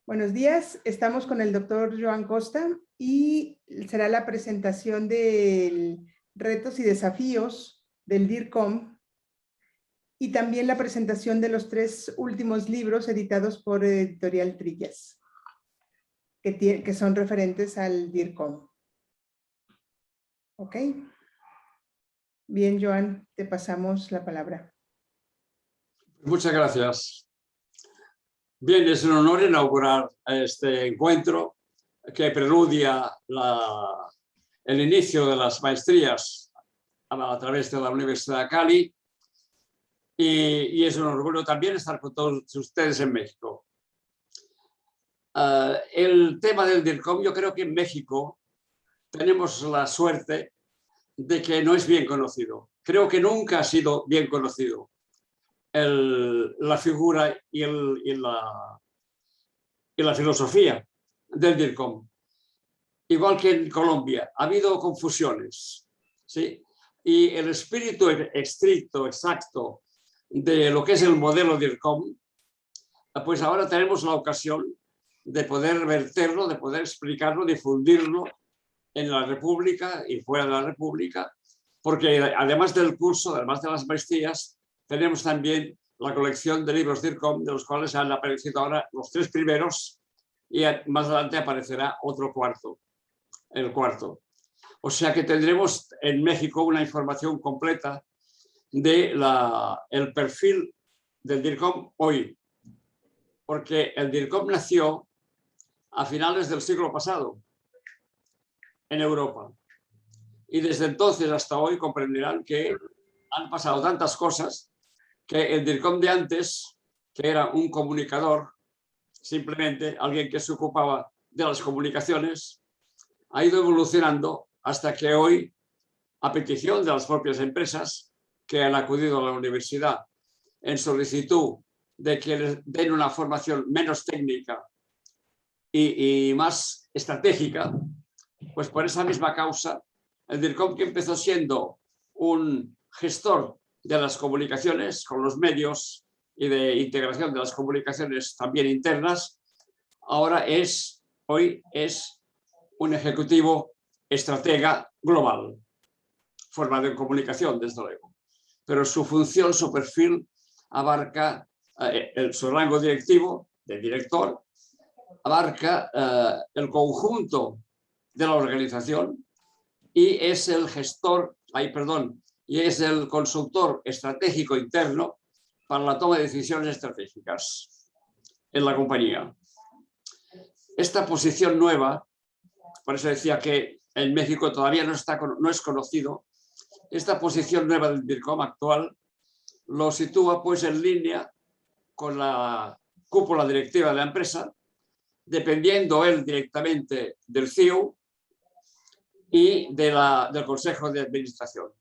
Buenos días, estamos con el doctor Joan Costa y será la presentación de retos y desafíos del DIRCOM y también la presentación de los 3 últimos libros editados por Editorial Trillas, que son referentes al DIRCOM. ¿Ok? Bien, Joan, te pasamos la palabra. Muchas gracias. Bien, es un honor inaugurar este encuentro que preludia el inicio de las maestrías a través de la Universidad de Cali y es un orgullo también estar con todos ustedes en México. El tema del DIRCOM, yo creo que en México tenemos la suerte de que no es bien conocido. Creo que nunca ha sido bien conocido la figura y la filosofía del DIRCOM. Igual que en Colombia, ha habido confusiones, ¿sí? Y el espíritu estricto, exacto, de lo que es el modelo DIRCOM, pues ahora tenemos la ocasión de poder verterlo, de poder explicarlo, difundirlo en la República y fuera de la República, porque además del curso, además de las maestrías, tenemos también la colección de libros DIRCOM, de los cuales han aparecido ahora los 3 primeros y más adelante aparecerá otro cuarto, el cuarto. O sea que tendremos en México una información completa de el perfil del DIRCOM hoy, porque el DIRCOM nació a finales del siglo pasado en Europa. Y desde entonces hasta hoy comprenderán que han pasado tantas cosas que el DIRCOM de antes, que era un comunicador, simplemente alguien que se ocupaba de las comunicaciones, ha ido evolucionando hasta que hoy, a petición de las propias empresas que han acudido a la universidad en solicitud de que les den una formación menos técnica y más estratégica, pues por esa misma causa, el DIRCOM, que empezó siendo un gestor de las comunicaciones con los medios y de integración de las comunicaciones también internas, ahora hoy es un ejecutivo estratega global, formado en comunicación, desde luego. Pero su función, su perfil, abarca su rango directivo de director, abarca el conjunto de la organización y es el gestor, y es el consultor estratégico interno para la toma de decisiones estratégicas en la compañía. Esta posición nueva, por eso decía que en México todavía no es conocido, esta posición nueva del DIRCOM actual lo sitúa pues en línea con la cúpula directiva de la empresa, dependiendo él directamente del CEO y del Consejo de Administración.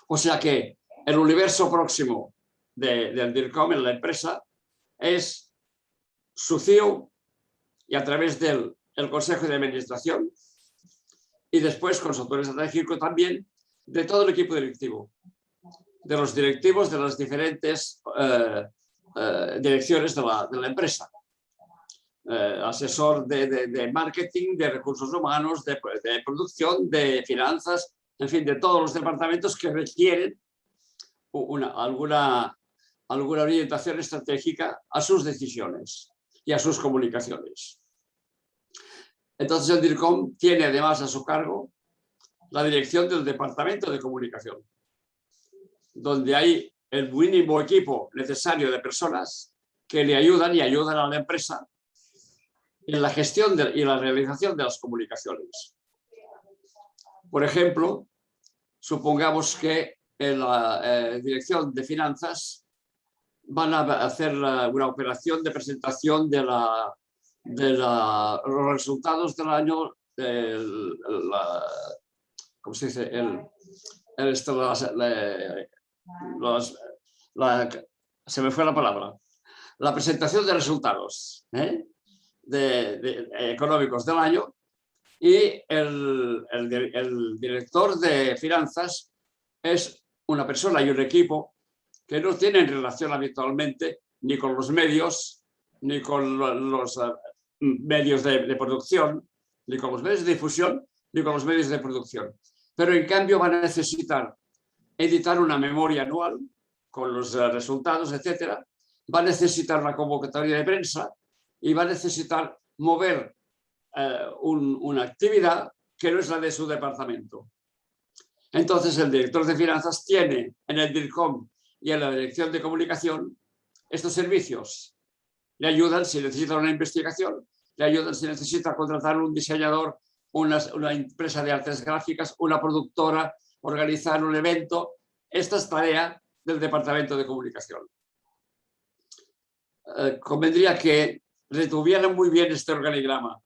O sea que el universo próximo del DIRCOM en la empresa es su CEO y a través del Consejo de Administración y después consultor estratégico también de todo el equipo directivo, de los directivos de las diferentes direcciones de la empresa. Asesor de marketing, de recursos humanos, de producción, de finanzas, en fin, de todos los departamentos que requieren alguna orientación estratégica a sus decisiones y a sus comunicaciones. Entonces el DIRCOM tiene además a su cargo la dirección del departamento de comunicación, donde hay el mínimo equipo necesario de personas que le ayudan a la empresa en la gestión y la realización de las comunicaciones. Por ejemplo, supongamos que en la dirección de finanzas van a hacer una operación de presentación de los resultados del año, ¿cómo se dice? Se me fue la palabra. La presentación de resultados económicos del año, y el director de finanzas es una persona y un equipo que no tienen relación habitualmente ni con los medios, ni con los medios de producción, ni con los medios de difusión, ni con los medios de producción. Pero en cambio van a necesitar editar una memoria anual con los resultados, etcétera. Va a necesitar una convocatoria de prensa y va a necesitar mover una actividad que no es la de su departamento. Entonces el director de finanzas tiene en el DIRCOM y en la dirección de comunicación estos servicios. Le ayudan si necesita una investigación, le ayudan si necesita contratar un diseñador, una empresa de artes gráficas, una productora, organizar un evento. Esta es tarea del departamento de comunicación. Convendría que retuvieran muy bien este organigrama,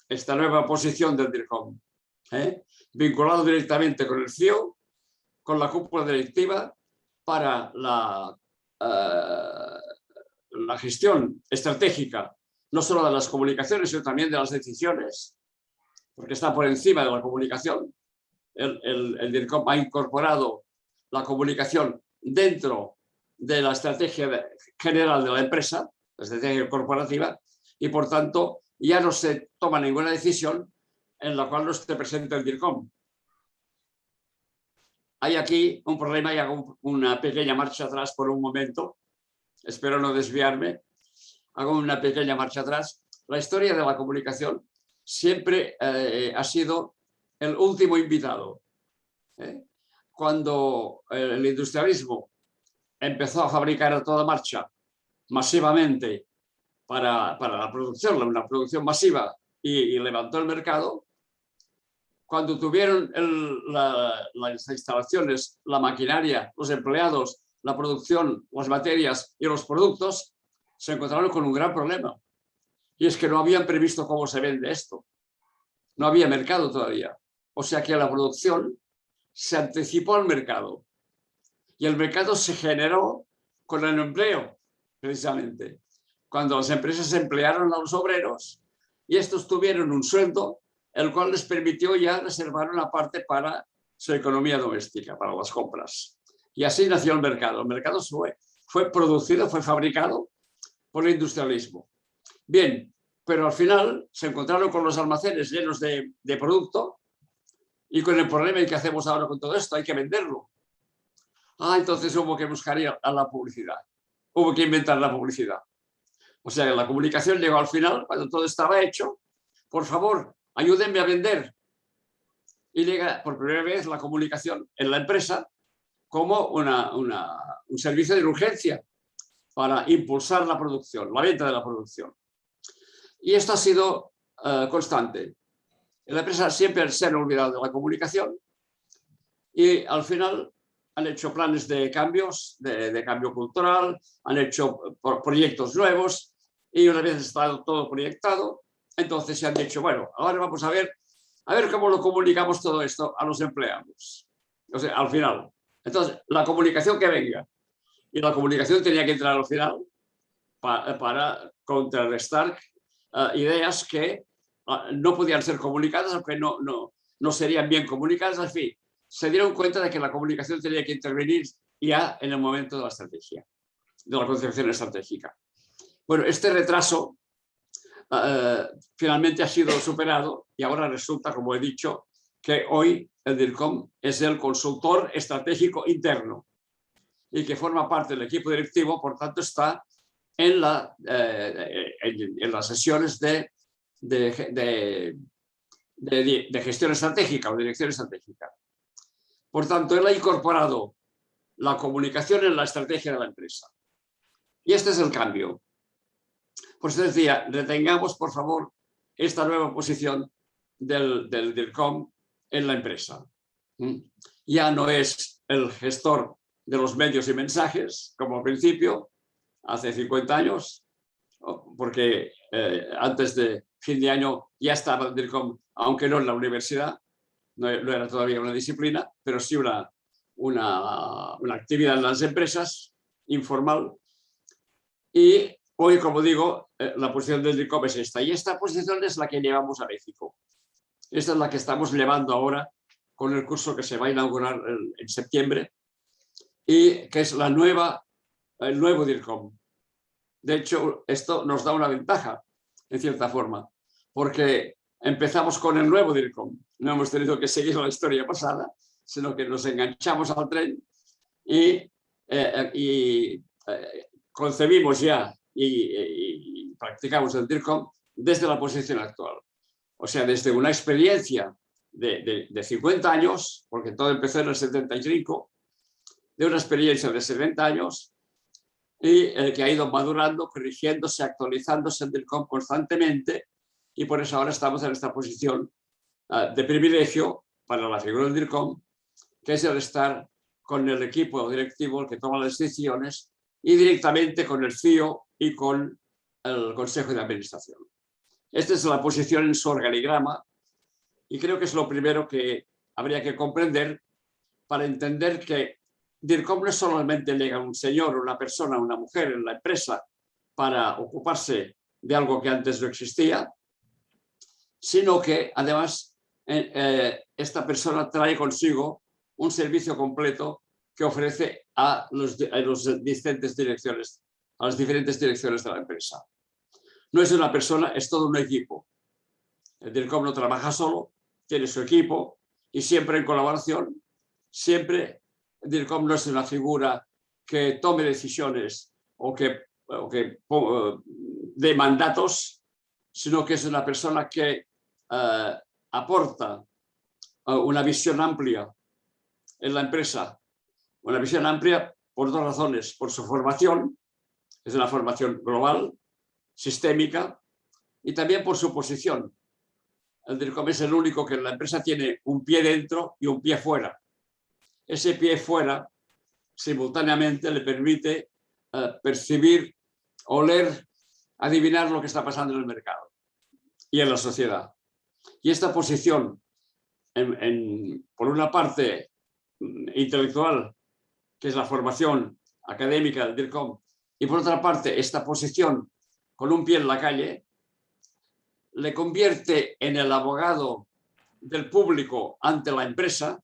esta nueva posición del DIRCOM, vinculado directamente con el CEO, con la cúpula directiva, para la gestión estratégica, no solo de las comunicaciones, sino también de las decisiones, porque está por encima de la comunicación. El DIRCOM ha incorporado la comunicación dentro de la estrategia general de la empresa, la estrategia corporativa, y por tanto ya no se toma ninguna decisión en la cual no esté presente el DIRCOM. Hay aquí un problema y hago una pequeña marcha atrás por un momento. Espero no desviarme. Hago una pequeña marcha atrás. La historia de la comunicación siempre ha sido el último invitado. Cuando el industrialismo empezó a fabricar a toda marcha masivamente para la producción, una producción masiva, y levantó el mercado, cuando tuvieron las instalaciones, la maquinaria, los empleados, la producción, las materias y los productos, se encontraron con un gran problema. Y es que no habían previsto cómo se vende esto. No había mercado todavía. O sea que la producción se anticipó al mercado. Y el mercado se generó con el empleo, precisamente. Cuando las empresas emplearon a los obreros y estos tuvieron un sueldo, el cual les permitió ya reservar una parte para su economía doméstica, para las compras. Y así nació el mercado. El mercado fue producido, fue fabricado por el industrialismo. Bien, pero al final se encontraron con los almacenes llenos de producto y con el problema de qué hacemos ahora con todo esto, hay que venderlo. Entonces hubo que buscar a la publicidad, hubo que inventar la publicidad. O sea, la comunicación llegó al final, cuando todo estaba hecho. Por favor, ayúdenme a vender. Y llega por primera vez la comunicación en la empresa como un servicio de urgencia para impulsar la producción, la venta de la producción. Y esto ha sido constante. En la empresa siempre se han olvidado de la comunicación y al final han hecho planes de cambios, de cambio cultural, han hecho proyectos nuevos y una vez está todo proyectado, entonces se han dicho, bueno, ahora vamos a ver cómo lo comunicamos todo esto a los empleados. O sea, al final. Entonces, la comunicación que venga. Y la comunicación tenía que entrar al final para contrarrestar ideas que no podían ser comunicadas, aunque no serían bien comunicadas. En fin, se dieron cuenta de que la comunicación tenía que intervenir ya en el momento de la estrategia, de la concepción estratégica. Bueno, este retraso finalmente ha sido superado y ahora resulta, como he dicho, que hoy el DIRCOM es el consultor estratégico interno y que forma parte del equipo directivo, por tanto está en las sesiones de gestión estratégica o dirección estratégica. Por tanto, él ha incorporado la comunicación en la estrategia de la empresa. Y este es el cambio. Por eso decía, retengamos, por favor, esta nueva posición del DIRCOM en la empresa. Ya no es el gestor de los medios y mensajes, como al principio, hace 50 años, porque antes de fin de año ya estaba el DIRCOM, aunque no en la universidad, no era todavía una disciplina, pero sí una actividad en las empresas, informal. Y hoy, como digo, la posición del DIRCOM es esta. Y esta posición es la que llevamos a México. Esta es la que estamos llevando ahora con el curso que se va a inaugurar en septiembre y que es el nuevo DIRCOM. De hecho, esto nos da una ventaja, en cierta forma, porque empezamos con el nuevo DIRCOM. No hemos tenido que seguir la historia pasada, sino que nos enganchamos al tren y concebimos ya y practicamos el DIRCOM desde la posición actual. O sea, desde una experiencia de 50 años, porque todo empezó en el 75, de una experiencia de 70 años y que ha ido madurando, corrigiéndose, actualizándose el DIRCOM constantemente, y por eso ahora estamos en esta posición de privilegio para la figura del DIRCOM, que es el estar con el equipo directivo, el que toma las decisiones, y directamente con el CIO y con el Consejo de Administración. Esta es la posición en su organigrama, y creo que es lo primero que habría que comprender para entender que DIRCOM no solamente llega un señor, una persona, una mujer en la empresa para ocuparse de algo que antes no existía, sino que además esta persona trae consigo un servicio completo que ofrece a las diferentes direcciones de la empresa. No es una persona, es todo un equipo. El DIRCOM no trabaja solo, tiene su equipo y siempre en colaboración. Siempre el DIRCOM no es una figura que tome decisiones o que dé mandatos, sino que es una persona que aporta una visión amplia en la empresa. Una visión amplia por dos razones: por su formación, es una formación global, sistémica, y también por su posición. El DIRCOM es el único que en la empresa tiene un pie dentro y un pie fuera. Ese pie fuera simultáneamente le permite percibir, oler, adivinar lo que está pasando en el mercado y en la sociedad. Y esta posición, por una parte intelectual, que es la formación académica del DIRCOM, y por otra parte esta posición con un pie en la calle, le convierte en el abogado del público ante la empresa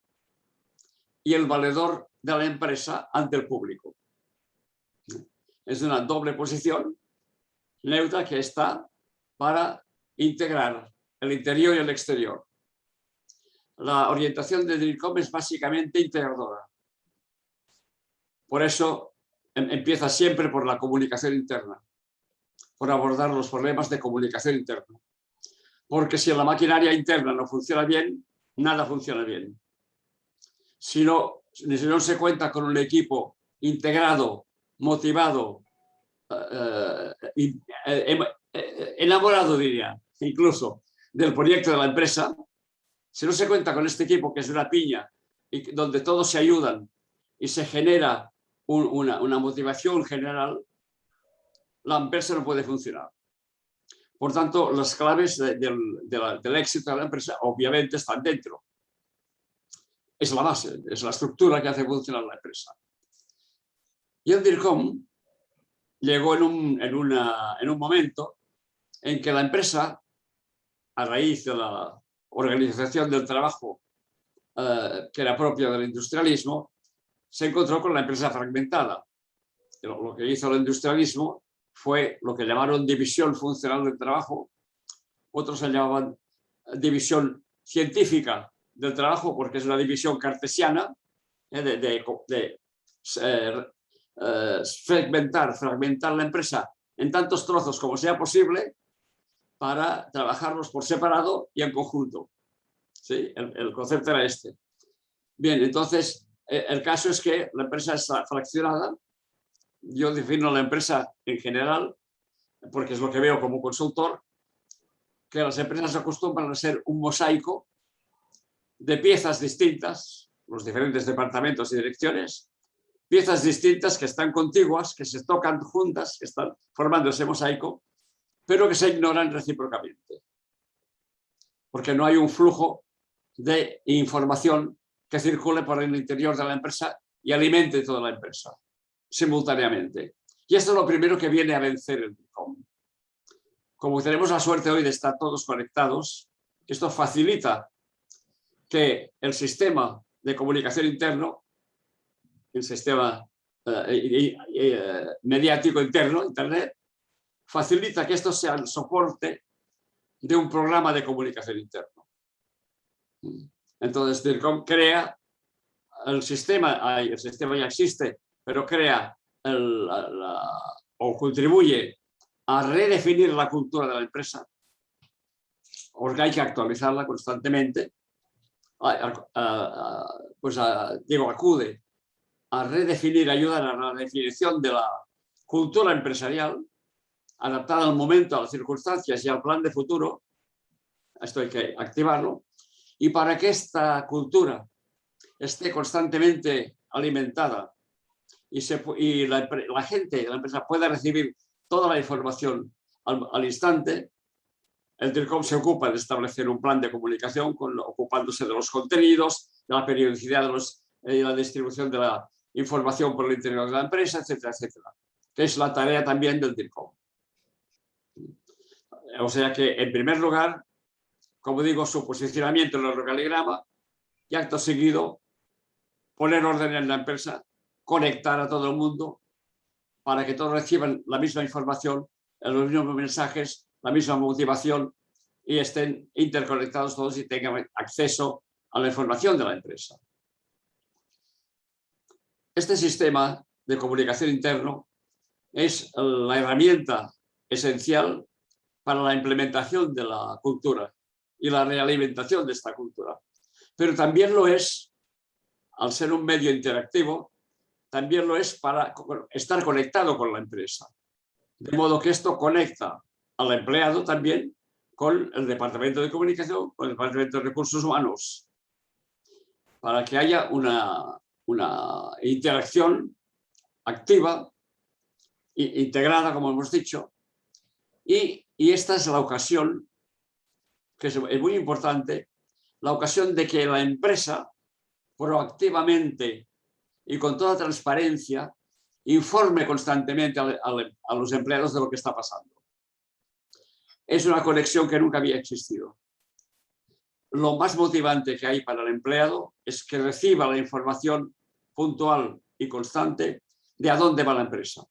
y el valedor de la empresa ante el público. Es una doble posición neutra que está para integrar el interior y el exterior. La orientación de DIRCOM es básicamente integradora. Por eso empieza siempre por la comunicación interna, por abordar los problemas de comunicación interna. Porque si la maquinaria interna no funciona bien, nada funciona bien. Si no se cuenta con un equipo integrado, motivado, enamorado, diría, incluso, del proyecto de la empresa, si no se cuenta con este equipo que es una piña y donde todos se ayudan y se genera una motivación general, la empresa no puede funcionar. Por tanto, las claves del éxito de la empresa obviamente están dentro. Es la base, es la estructura que hace funcionar la empresa. Y el DIRCOM llegó en un momento en que la empresa, a raíz de la organización del trabajo que era propia del industrialismo, se encontró con la empresa fragmentada. Lo que hizo el industrialismo fue lo que llamaron división funcional del trabajo, otros se llamaban división científica del trabajo, porque es una división cartesiana de fragmentar la empresa en tantos trozos como sea posible para trabajarlos por separado y en conjunto. ¿Sí? El concepto era este. Bien, entonces el caso es que la empresa está fraccionada. Yo defino la empresa en general, porque es lo que veo como consultor, que las empresas acostumbran a ser un mosaico de piezas distintas, los diferentes departamentos y direcciones, piezas distintas que están contiguas, que se tocan juntas, que están formando ese mosaico, pero que se ignoran recíprocamente. Porque no hay un flujo de información que circule por el interior de la empresa y alimente toda la empresa simultáneamente. Y esto es lo primero que viene a vencer el DIRCOM. Como tenemos la suerte hoy de estar todos conectados, esto facilita que el sistema de comunicación interno, el sistema mediático interno, Internet, facilita que esto sea el soporte de un programa de comunicación interno. Entonces, DIRCOM crea el sistema ya existe, pero crea o contribuye a redefinir la cultura de la empresa, porque hay que actualizarla constantemente. Diego acude a redefinir, ayudar a la definición de la cultura empresarial, adaptada al momento, a las circunstancias y al plan de futuro. Esto hay que activarlo. Y para que esta cultura esté constantemente alimentada y la gente, la empresa pueda recibir toda la información al instante, el DIRCOM se ocupa de establecer un plan de comunicación ocupándose de los contenidos, de la periodicidad de la distribución de la información por el interior de la empresa, etcétera, etcétera, que es la tarea también del DIRCOM. O sea que, en primer lugar, como digo, su posicionamiento en el organigrama y acto seguido poner orden en la empresa, conectar a todo el mundo para que todos reciban la misma información, los mismos mensajes, la misma motivación y estén interconectados todos y tengan acceso a la información de la empresa. Este sistema de comunicación interno es la herramienta esencial para la implementación de la cultura y la realimentación de esta cultura. Pero también lo es, al ser un medio interactivo, también lo es para estar conectado con la empresa. De modo que esto conecta al empleado también con el departamento de comunicación, con el departamento de recursos humanos, para que haya una interacción activa e integrada, como hemos dicho, y esta es la ocasión, que es muy importante, la ocasión de que la empresa proactivamente y con toda transparencia informe constantemente a los empleados de lo que está pasando. Es una conexión que nunca había existido. Lo más motivante que hay para el empleado es que reciba la información puntual y constante de a dónde va la empresa,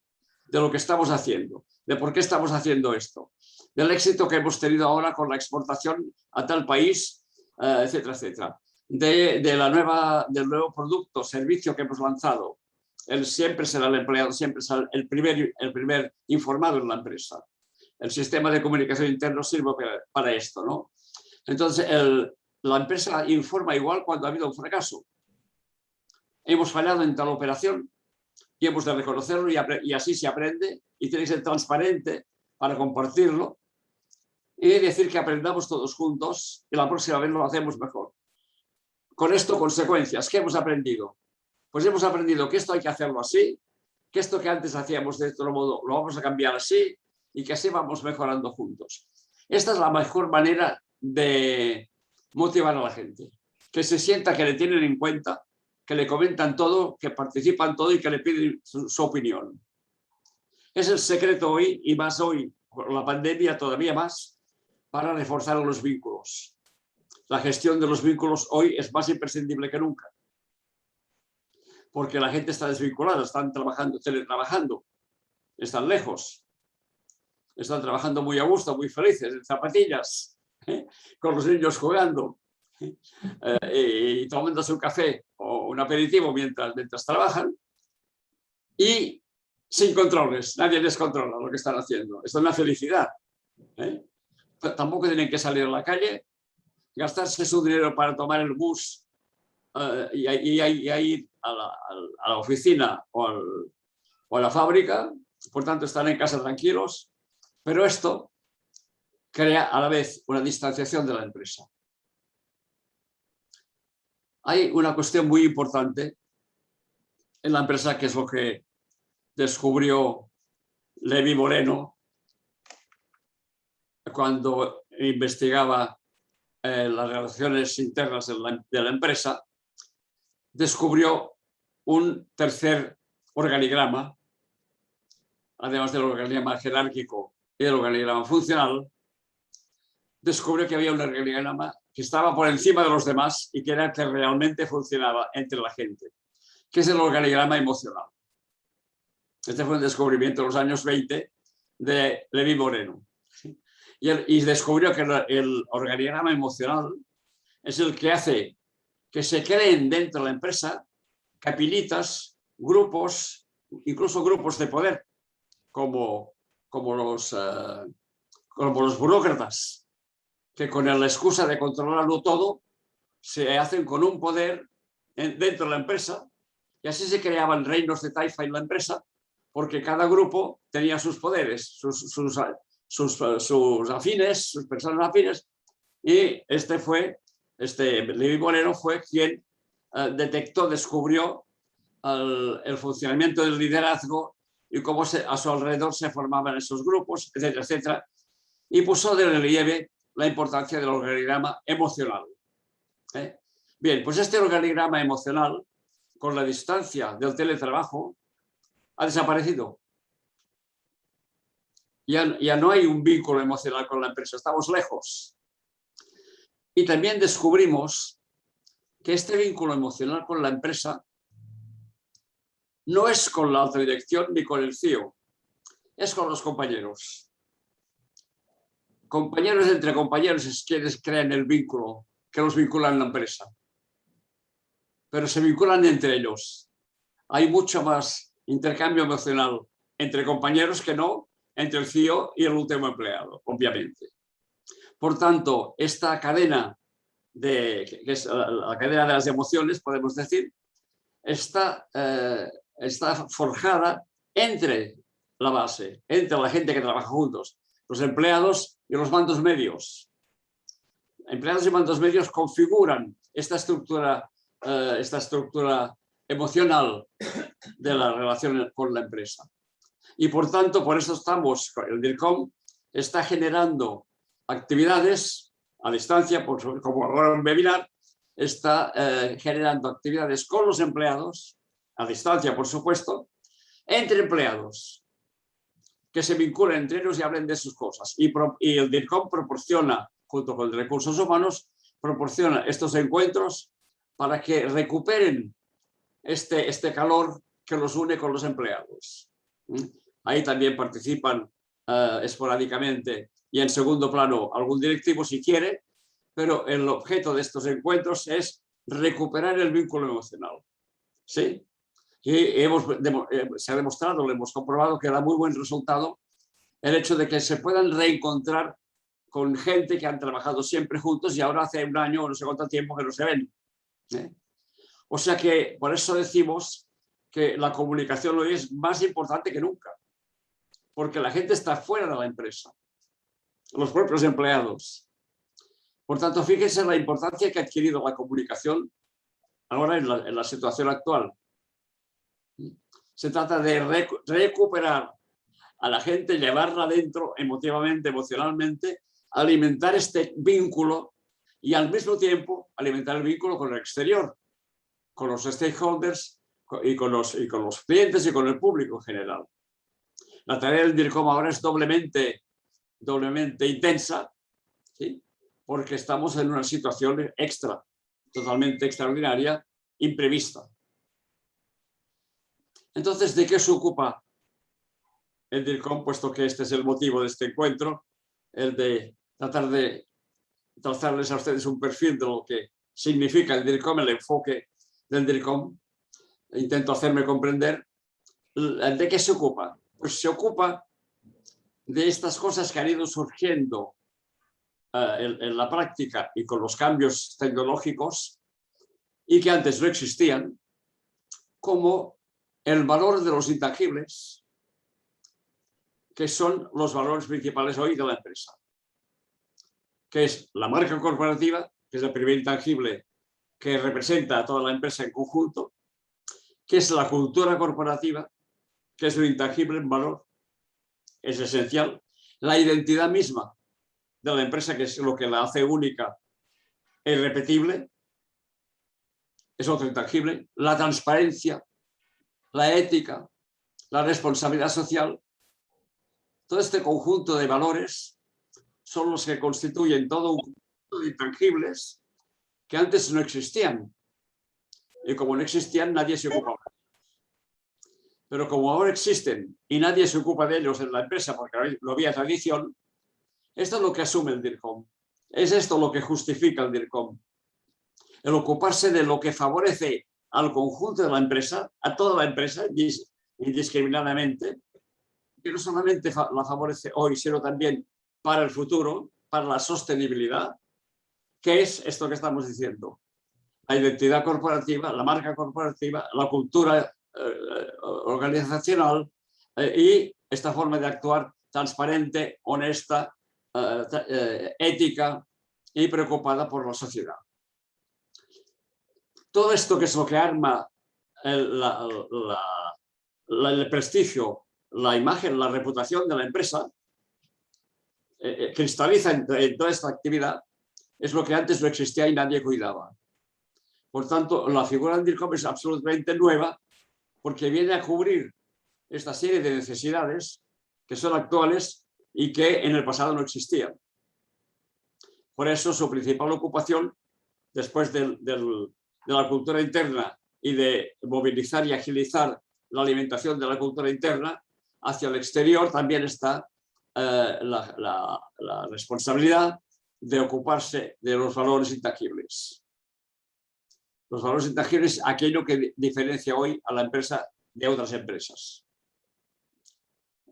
de lo que estamos haciendo, de por qué estamos haciendo esto, del éxito que hemos tenido ahora con la exportación a tal país, etcétera, etcétera, del nuevo producto, servicio que hemos lanzado. Él siempre será el empleado, siempre será el primer informado en la empresa. El sistema de comunicación interno sirve para esto, ¿no? Entonces, la empresa informa igual cuando ha habido un fracaso. Hemos fallado en tal operación y hemos de reconocerlo y así se aprende y tiene que ser transparente para compartirlo y decir que aprendamos todos juntos y la próxima vez lo hacemos mejor. Con esto, consecuencias. ¿Qué hemos aprendido? Pues hemos aprendido que esto hay que hacerlo así, que esto que antes hacíamos de otro modo lo vamos a cambiar así y que así vamos mejorando juntos. Esta es la mejor manera de motivar a la gente, que se sienta que le tienen en cuenta, que le comentan todo, que participan todo y que le piden su opinión. Es el secreto hoy, y más hoy, con la pandemia todavía más, para reforzar los vínculos. La gestión de los vínculos hoy es más imprescindible que nunca, porque la gente está desvinculada, están teletrabajando, están lejos, están trabajando muy a gusto, muy felices, en zapatillas, con los niños jugando y tomándose un café o un aperitivo mientras trabajan y sin controles, nadie les controla lo que están haciendo. Esto es una felicidad. Tampoco tienen que salir a la calle, gastarse su dinero para tomar el bus y ir a la oficina o a la fábrica, por tanto están en casa tranquilos, pero esto crea a la vez una distanciación de la empresa. Hay una cuestión muy importante en la empresa que es lo que descubrió Levi Moreno cuando investigaba las relaciones internas de la empresa. Descubrió un tercer organigrama, además del organigrama jerárquico y del organigrama funcional. Descubrió que había un organigrama que estaba por encima de los demás y que era el que realmente funcionaba entre la gente, que es el organigrama emocional. Este fue un descubrimiento en los años 20 de Levi Moreno. ¿Sí? Y descubrió que el organigrama emocional es el que hace que se creen dentro de la empresa capillitas, grupos, incluso grupos de poder, como los burócratas, que con la excusa de controlarlo todo, se hacen con un poder dentro de la empresa, y así se creaban reinos de taifa en la empresa, porque cada grupo tenía sus poderes, sus afines, sus personas afines, y Levi Moreno fue quien descubrió el funcionamiento del liderazgo y cómo a su alrededor se formaban esos grupos, etcétera, etcétera, y puso de relieve la importancia del organigrama emocional. Bien, pues este organigrama emocional, con la distancia del teletrabajo, ha desaparecido. Ya no hay un vínculo emocional con la empresa, estamos lejos. Y también descubrimos que este vínculo emocional con la empresa no es con la alta dirección ni con el CEO, es con los compañeros. Compañeros entre compañeros es quienes crean el vínculo, que los vinculan en la empresa. Pero se vinculan entre ellos. Hay mucho más intercambio emocional entre compañeros que no entre el CEO y el último empleado, obviamente. Por tanto, esta cadena, que es la cadena de las emociones, podemos decir, está forjada entre la base, entre la gente que trabaja juntos, los empleados y los mandos medios. Empleados y mandos medios configuran esta estructura emocional de la relación con la empresa. Y por tanto, por eso el DIRCOM está generando actividades a distancia, como ahora un webinar, está generando actividades con los empleados, a distancia, por supuesto, entre empleados, que se vinculen entre ellos y hablen de sus cosas. Y el DIRCOM proporciona, junto con Recursos Humanos, proporciona estos encuentros para que recuperen este calor que los une con los empleados. Ahí también participan esporádicamente y en segundo plano algún directivo si quiere, pero el objeto de estos encuentros es recuperar el vínculo emocional. ¿Sí? Y se ha demostrado, lo hemos comprobado, que da muy buen resultado el hecho de que se puedan reencontrar con gente que han trabajado siempre juntos y ahora hace un año o no sé cuánto tiempo que no se ven. O sea que por eso decimos que la comunicación hoy es más importante que nunca, porque la gente está fuera de la empresa, los propios empleados. Por tanto, fíjense la importancia que ha adquirido la comunicación ahora en la situación actual. Se trata de recuperar a la gente, llevarla dentro emotivamente, emocionalmente, alimentar este vínculo y al mismo tiempo alimentar el vínculo con el exterior, con los stakeholders y con los clientes y con el público en general. La tarea del DIRCOM ahora es doblemente intensa, ¿sí? Porque estamos en una situación totalmente extraordinaria, imprevista. Entonces, ¿de qué se ocupa el DIRCOM? Puesto que este es el motivo de este encuentro, el de tratar de trazarles a ustedes un perfil de lo que significa el DIRCOM, el enfoque del DIRCOM. Intento hacerme comprender. ¿De qué se ocupa? Pues se ocupa de estas cosas que han ido surgiendo en la práctica y con los cambios tecnológicos y que antes no existían, como el valor de los intangibles, que son los valores principales hoy de la empresa, que es la marca corporativa, que es el primer intangible que representa a toda la empresa en conjunto, que es la cultura corporativa, que es un intangible en valor, es esencial, la identidad misma de la empresa, que es lo que la hace única e irrepetible, es otro intangible, la transparencia, la ética, la responsabilidad social. Todo este conjunto de valores son los que constituyen todo un conjunto de intangibles que antes no existían. Y como no existían, nadie se ocupaba. Pero como ahora existen y nadie se ocupa de ellos en la empresa porque no había tradición, esto es lo que asume el DIRCOM. Es esto lo que justifica el DIRCOM. El ocuparse de lo que favorece al conjunto de la empresa, a toda la empresa, indiscriminadamente, que no solamente la favorece hoy, sino también para el futuro, para la sostenibilidad, que es esto que estamos diciendo. La identidad corporativa, la marca corporativa, la cultura organizacional y esta forma de actuar transparente, honesta, ética y preocupada por la sociedad. Todo esto que es lo que arma el prestigio, la imagen, la reputación de la empresa, cristaliza en toda esta actividad, es lo que antes no existía y nadie cuidaba. Por tanto, la figura del DIRCOM es absolutamente nueva porque viene a cubrir esta serie de necesidades que son actuales y que en el pasado no existían. Por eso su principal ocupación, después de la cultura interna y de movilizar y agilizar la alimentación de la cultura interna, hacia el exterior también está la responsabilidad de ocuparse de los valores intangibles. Los valores intangibles, aquello que diferencia hoy a la empresa de otras empresas.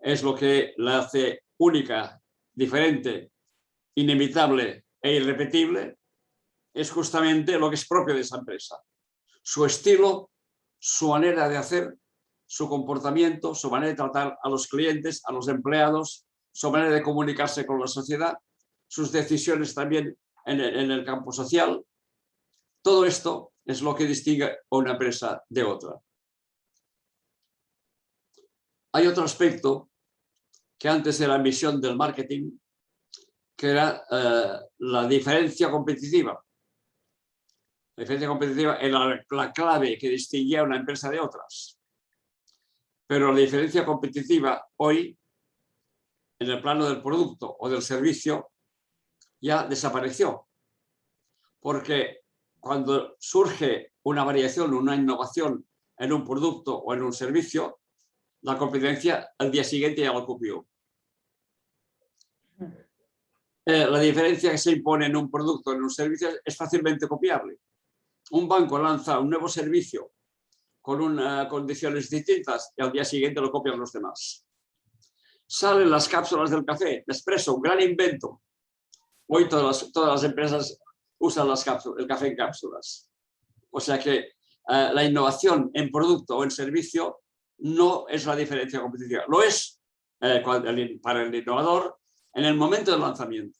Es lo que la hace única, diferente, inimitable e irrepetible, es justamente lo que es propio de esa empresa. Su estilo, su manera de hacer, su comportamiento, su manera de tratar a los clientes, a los empleados, su manera de comunicarse con la sociedad, sus decisiones también en el campo social. Todo esto es lo que distingue a una empresa de otra. Hay otro aspecto que antes era misión del marketing, que era la diferencia competitiva. La diferencia competitiva era la clave que distinguía a una empresa de otras. Pero la diferencia competitiva hoy, en el plano del producto o del servicio, ya desapareció. Porque cuando surge una variación, una innovación en un producto o en un servicio, la competencia al día siguiente ya lo copió. La diferencia que se impone en un producto o en un servicio es fácilmente copiable. Un banco lanza un nuevo servicio con condiciones distintas y al día siguiente lo copian los demás. Salen las cápsulas del café, Nespresso, un gran invento. Hoy todas las empresas usan el café en cápsulas. O sea que la innovación en producto o en servicio no es la diferencia competitiva. Lo es para el innovador en el momento del lanzamiento.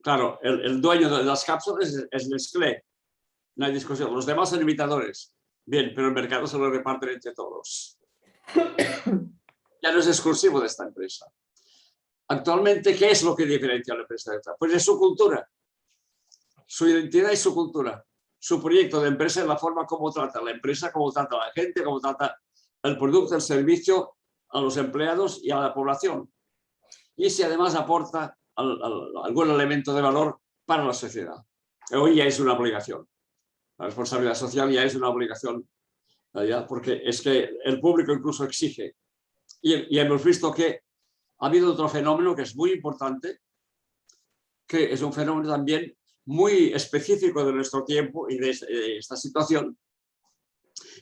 Claro, el dueño de las cápsulas es Nestlé. No hay discusión. Los demás son imitadores. Bien, pero el mercado se lo reparten entre todos. Ya no es exclusivo de esta empresa. Actualmente, ¿qué es lo que diferencia a la empresa de otra? Pues es su cultura, su identidad y su cultura. Su proyecto de empresa es la forma como trata la empresa, cómo trata a la gente, cómo trata el producto, el servicio, a los empleados y a la población. Y si además aporta algún elemento de valor para la sociedad. Hoy ya es una obligación. La responsabilidad social ya es una obligación, ¿ya? Porque es que el público incluso exige. Y hemos visto que ha habido otro fenómeno que es muy importante, que es un fenómeno también muy específico de nuestro tiempo y de esta situación,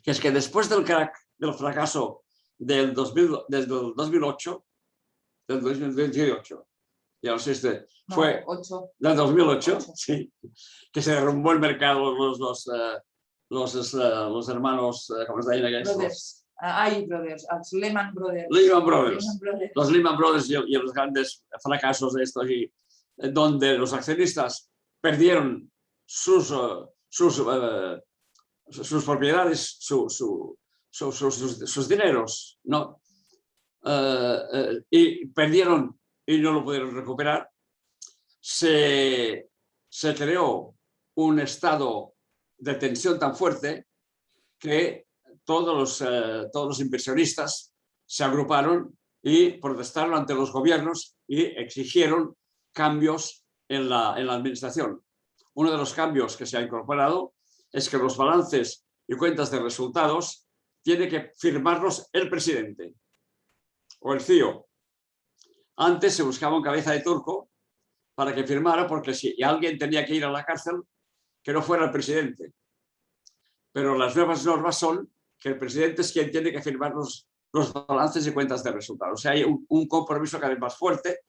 que es que después del crack, del fracaso desde el 2008, del 2018, ya no sé si fue del 2008, sí, que se derrumbó el mercado los hermanos, ¿cómo se llama? Brothers. Brothers, Lehman Brothers. Lehman Brothers. Los Lehman Brothers y los grandes fracasos de estos, donde los accionistas perdieron sus propiedades, sus dineros, ¿no? Y perdieron y no lo pudieron recuperar. Se creó un estado de tensión tan fuerte que todos los inversionistas se agruparon y protestaron ante los gobiernos y exigieron cambios en la administración. Uno de los cambios que se ha incorporado es que los balances y cuentas de resultados tiene que firmarlos el presidente o el CIO. Antes se buscaba un cabeza de turco para que firmara, porque si alguien tenía que ir a la cárcel, que no fuera el presidente. Pero las nuevas normas son que el presidente es quien tiene que firmar los balances y cuentas de resultados. O sea, hay un compromiso cada vez más fuerte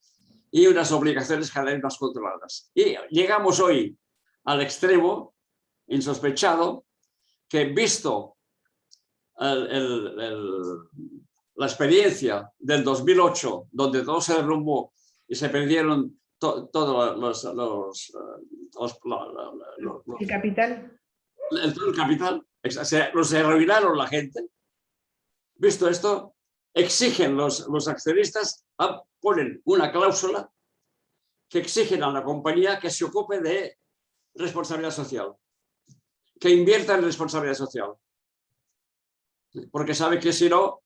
y unas obligaciones cada vez más controladas. Y llegamos hoy al extremo insospechado que, visto la experiencia del 2008, donde todo se derrumbó y se perdieron todos el capital. el capital, se arruinaron la gente. Visto esto, exigen los accionistas, ponen una cláusula que exigen a la compañía que se ocupe de responsabilidad social, que invierta en responsabilidad social, porque sabe que si no,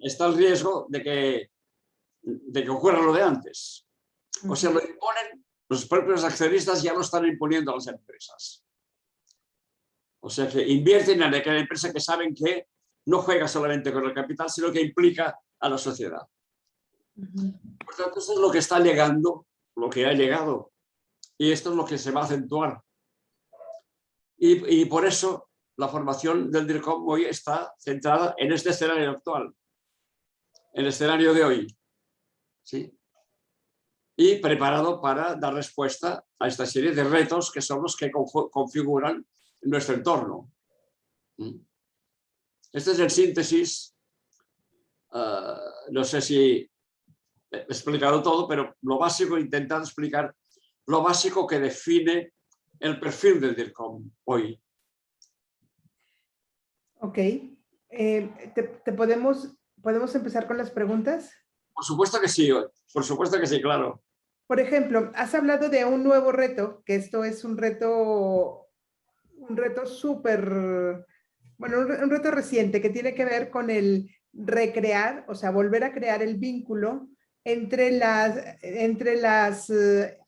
está el riesgo de que ocurra lo de antes. O sea, lo imponen, los propios accionistas ya lo están imponiendo a las empresas. O sea, que invierten en aquella empresa que saben que no juega solamente con el capital, sino que implica a la sociedad. Por tanto, eso es lo que está llegando, lo que ha llegado. Y esto es lo que se va a acentuar. Y por eso la formación del DIRCOM hoy está centrada en este escenario actual, en el escenario de hoy. ¿Sí? Y preparado para dar respuesta a esta serie de retos que son los que configuran nuestro entorno. Este es el síntesis. No sé si he explicado todo, pero lo básico, he intentado explicar lo básico que define el perfil del DIRCOM hoy. Ok. ¿Podemos empezar con las preguntas? Por supuesto que sí, claro. Por ejemplo, has hablado de un nuevo reto, que esto es un reto súper, bueno, un reto reciente que tiene que ver con el recrear, o sea, volver a crear el vínculo entre las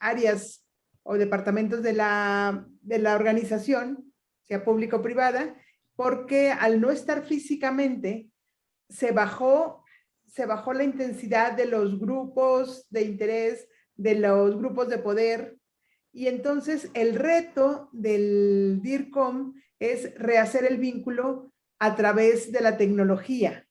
áreas o departamentos de la organización, sea pública o privada, porque al no estar físicamente, se bajó la intensidad de los grupos de interés, de los grupos de poder, y entonces el reto del DIRCOM es rehacer el vínculo a través de la tecnología.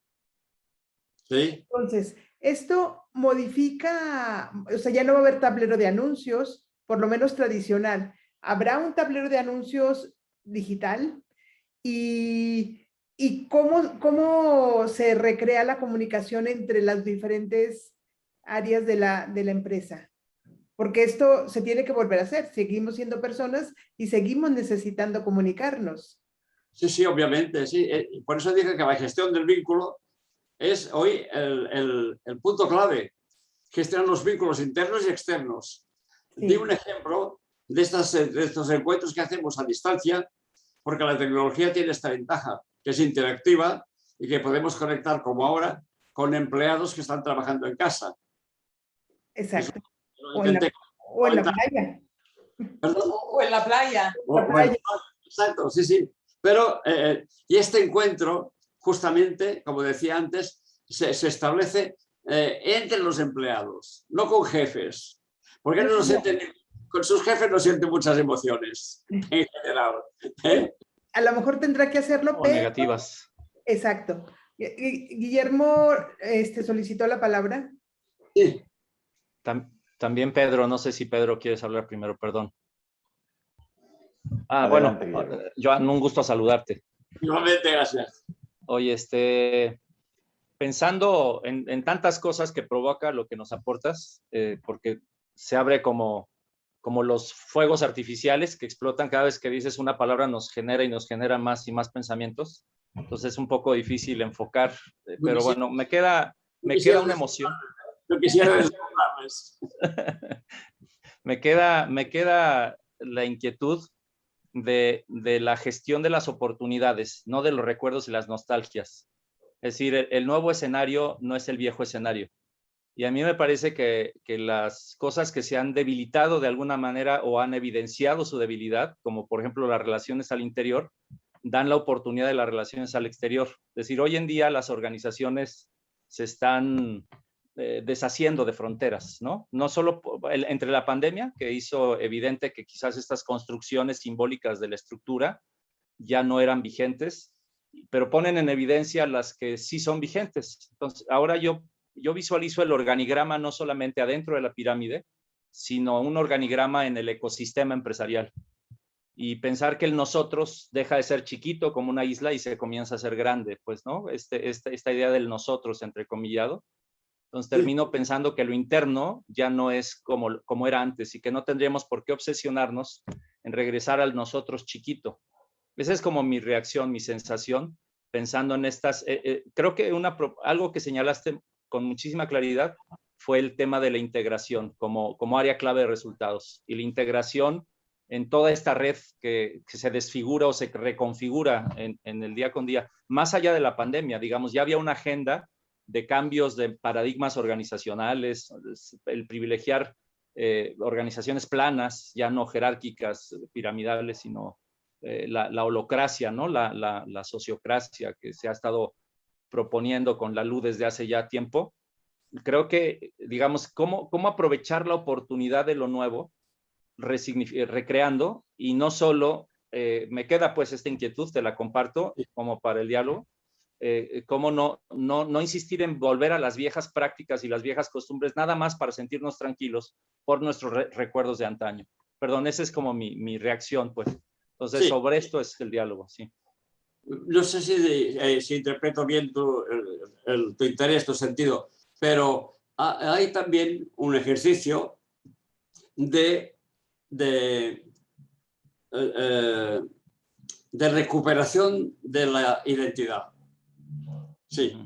Sí. Entonces, esto modifica, o sea, ya no va a haber tablero de anuncios, por lo menos tradicional. Habrá un tablero de anuncios digital y cómo se recrea la comunicación entre las diferentes áreas de la empresa. Porque esto se tiene que volver a hacer. Seguimos siendo personas y seguimos necesitando comunicarnos. Sí, obviamente, sí. Por eso dije que la gestión del vínculo es hoy el punto clave. Gestionar los vínculos internos y externos. Sí. Di un ejemplo de estos encuentros que hacemos a distancia, porque la tecnología tiene esta ventaja, que es interactiva y que podemos conectar, como ahora, con empleados que están trabajando en casa. Exacto. O en la playa. ¿Perdón? O en la playa. Exacto, sí. Pero, y este encuentro, justamente, como decía antes, se establece entre los empleados, no con jefes. Porque no sienten, con sus jefes no sienten muchas emociones, en general. A lo mejor tendrá que hacerlo, pero... negativas. Exacto. Guillermo solicitó la palabra. Sí. También Pedro, no sé si Pedro quieres hablar primero, perdón. Adelante, bueno, Joan, un gusto saludarte. Igualmente, gracias. Oye, pensando en tantas cosas que provoca lo que nos aportas, porque se abre como los fuegos artificiales que explotan cada vez que dices una palabra, nos genera más y más pensamientos. Entonces es un poco difícil enfocar, pero bueno, me queda una emoción. Yo quisiera descontarles. me queda la inquietud de la gestión de las oportunidades, no de los recuerdos y las nostalgias. Es decir, el nuevo escenario no es el viejo escenario. Y a mí me parece que las cosas que se han debilitado de alguna manera o han evidenciado su debilidad, como por ejemplo las relaciones al interior, dan la oportunidad de las relaciones al exterior. Es decir, hoy en día las organizaciones se están deshaciendo de fronteras, ¿no? No solo entre la pandemia, que hizo evidente que quizás estas construcciones simbólicas de la estructura ya no eran vigentes, pero ponen en evidencia las que sí son vigentes. Entonces, ahora yo visualizo el organigrama no solamente adentro de la pirámide, sino un organigrama en el ecosistema empresarial. Y pensar que el nosotros deja de ser chiquito como una isla y se comienza a ser grande, pues, ¿no? Esta idea del nosotros, entrecomillado. Entonces termino pensando que lo interno ya no es como era antes y que no tendríamos por qué obsesionarnos en regresar al nosotros chiquito. Esa es como mi reacción, mi sensación, pensando en estas. Creo que algo que señalaste con muchísima claridad fue el tema de la integración como área clave de resultados. Y la integración en toda esta red que se desfigura o se reconfigura en el día con día, más allá de la pandemia, digamos, ya había una agenda de cambios de paradigmas organizacionales, el privilegiar organizaciones planas, ya no jerárquicas, piramidales, sino la holocracia, ¿no? La sociocracia que se ha estado proponiendo con la LUD desde hace ya tiempo. Creo que, digamos, cómo aprovechar la oportunidad de lo nuevo, recreando, y no solo, me queda pues esta inquietud, te la comparto como para el diálogo, cómo no insistir en volver a las viejas prácticas y las viejas costumbres, nada más para sentirnos tranquilos por nuestros recuerdos de antaño. Perdón, esa es como mi reacción, pues. Entonces, sí, sobre esto es el diálogo, sí. No sé si interpreto bien tu interés, tu sentido, pero hay también un ejercicio de recuperación de la identidad. Sí,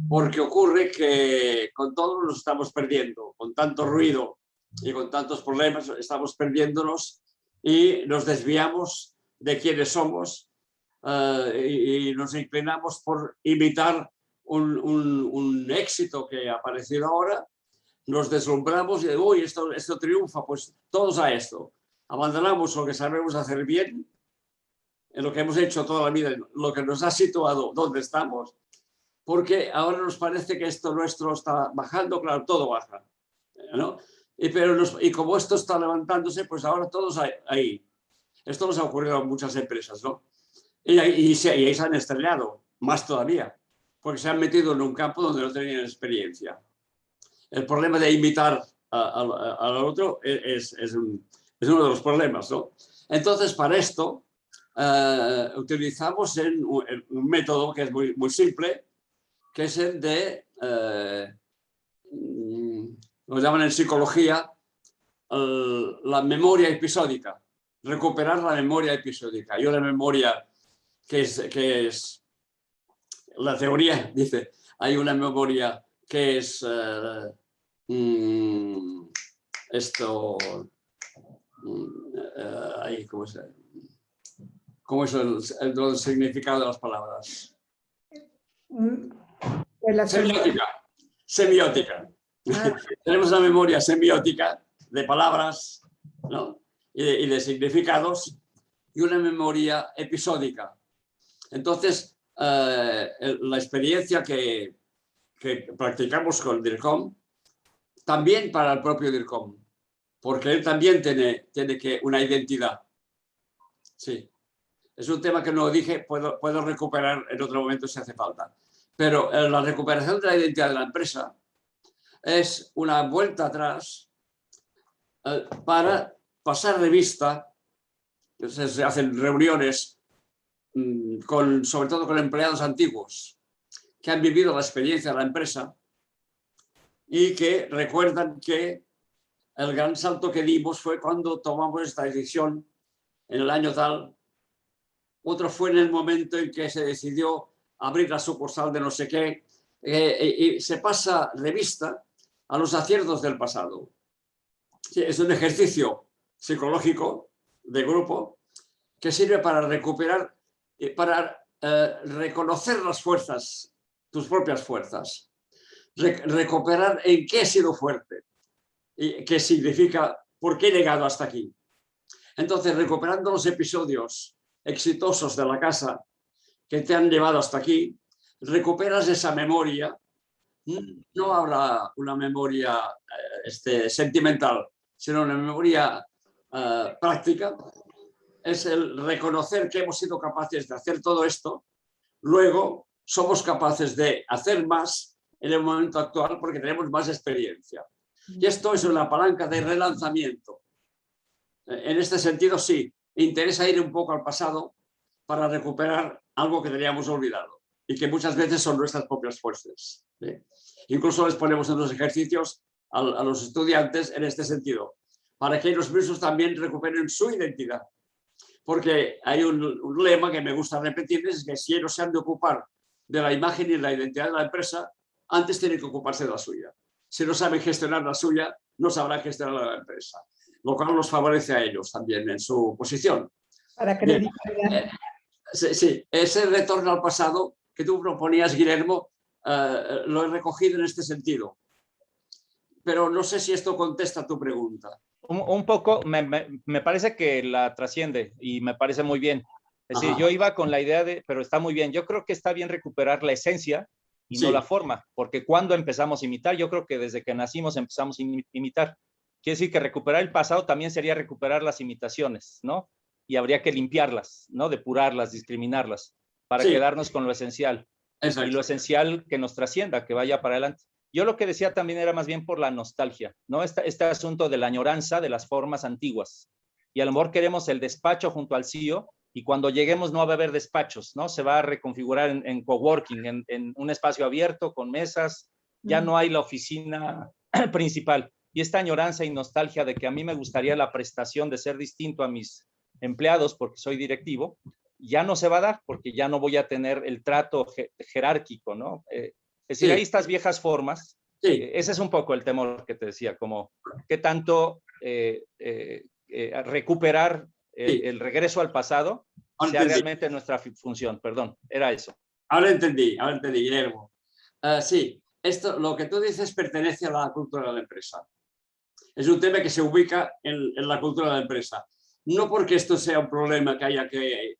porque ocurre que con todo nos estamos perdiendo, con tanto ruido y con tantos problemas estamos perdiéndonos y nos desviamos de quiénes somos y nos inclinamos por imitar un éxito que ha aparecido ahora, nos deslumbramos y uy, esto triunfa, pues todos a esto. Abandonamos lo que sabemos hacer bien, en lo que hemos hecho toda la vida, lo que nos ha situado donde estamos, porque ahora nos parece que esto nuestro está bajando, claro, todo baja, ¿no? Y como esto está levantándose, pues ahora todos ahí. Esto nos ha ocurrido a muchas empresas, ¿no? Y ahí se han estrellado, más todavía, porque se han metido en un campo donde no tenían experiencia. El problema de imitar al otro es uno de los problemas, ¿no? Entonces, para esto, utilizamos un método que es muy simple, que es el de, lo llaman en psicología, la memoria episódica, recuperar la memoria episódica. Yo la memoria, que es la teoría, dice, hay una memoria que es ¿cómo es el significado de las palabras? Semiótica. Tenemos una memoria semiótica de palabras, ¿no? y de significados, y una memoria episódica. Entonces, la experiencia que practicamos con DIRCOM, también para el propio DIRCOM, porque él también tiene una identidad. Sí. Es un tema que no dije, puedo recuperar en otro momento si hace falta. Pero la recuperación de la identidad de la empresa es una vuelta atrás para pasar revista. Se hacen reuniones sobre todo con empleados antiguos que han vivido la experiencia de la empresa y que recuerdan que el gran salto que dimos fue cuando tomamos esta decisión en el año tal. Otro fue en el momento en que se decidió abrir la sucursal de no sé qué, y se pasa revista a los aciertos del pasado. Sí, es un ejercicio psicológico de grupo que sirve para recuperar, para reconocer las fuerzas, tus propias fuerzas, recuperar en qué he sido fuerte y qué significa, por qué he llegado hasta aquí. Entonces, recuperando los episodios exitosos de la casa que te han llevado hasta aquí, recuperas esa memoria. No habrá una memoria sentimental, sino una memoria práctica. Es el reconocer que hemos sido capaces de hacer todo esto. Luego somos capaces de hacer más en el momento actual porque tenemos más experiencia. Y esto es una palanca de relanzamiento. En este sentido, sí, interesa ir un poco al pasado para recuperar algo que teníamos olvidado y que muchas veces son nuestras propias fuerzas. Incluso les ponemos en los ejercicios a los estudiantes en este sentido, para que ellos mismos también recuperen su identidad. Porque hay un lema que me gusta repetir, es que si ellos se han de ocupar de la imagen y la identidad de la empresa, antes tienen que ocuparse de la suya. Si no saben gestionar la suya, no sabrán gestionar la empresa, lo cual los favorece a ellos también en su posición. Para credibilidad. Sí, ese retorno al pasado que tú proponías, Guillermo, lo he recogido en este sentido. Pero no sé si esto contesta tu pregunta. Un poco, me parece que la trasciende y me parece muy bien. Es decir, yo iba con la idea de, pero está muy bien. Yo creo que está bien recuperar la esencia y no la forma, porque cuando empezamos a imitar, yo creo que desde que nacimos empezamos a imitar. Quiere decir que recuperar el pasado también sería recuperar las imitaciones, ¿no? Y habría que limpiarlas, ¿no? Depurarlas, discriminarlas, para quedarnos con lo esencial. Exacto. Y lo esencial que nos trascienda, que vaya para adelante. Yo lo que decía también era más bien por la nostalgia, ¿no? Este asunto de la añoranza de las formas antiguas. Y a lo mejor queremos el despacho junto al CEO y cuando lleguemos no va a haber despachos, ¿no? Se va a reconfigurar en coworking, en un espacio abierto con mesas. Ya no hay la oficina principal. Y esta añoranza y nostalgia de que a mí me gustaría la prestación de ser distinto a mis empleados porque soy directivo, ya no se va a dar porque ya no voy a tener el trato jerárquico, ¿no? Es decir, hay estas viejas formas. Ese es un poco el temor que te decía, como qué tanto recuperar el regreso al pasado sea realmente nuestra función. Perdón, era eso. Ahora entendí, Guillermo. Sí, lo que tú dices pertenece a la cultura de la empresa. Es un tema que se ubica en la cultura de la empresa. No porque esto sea un problema que haya que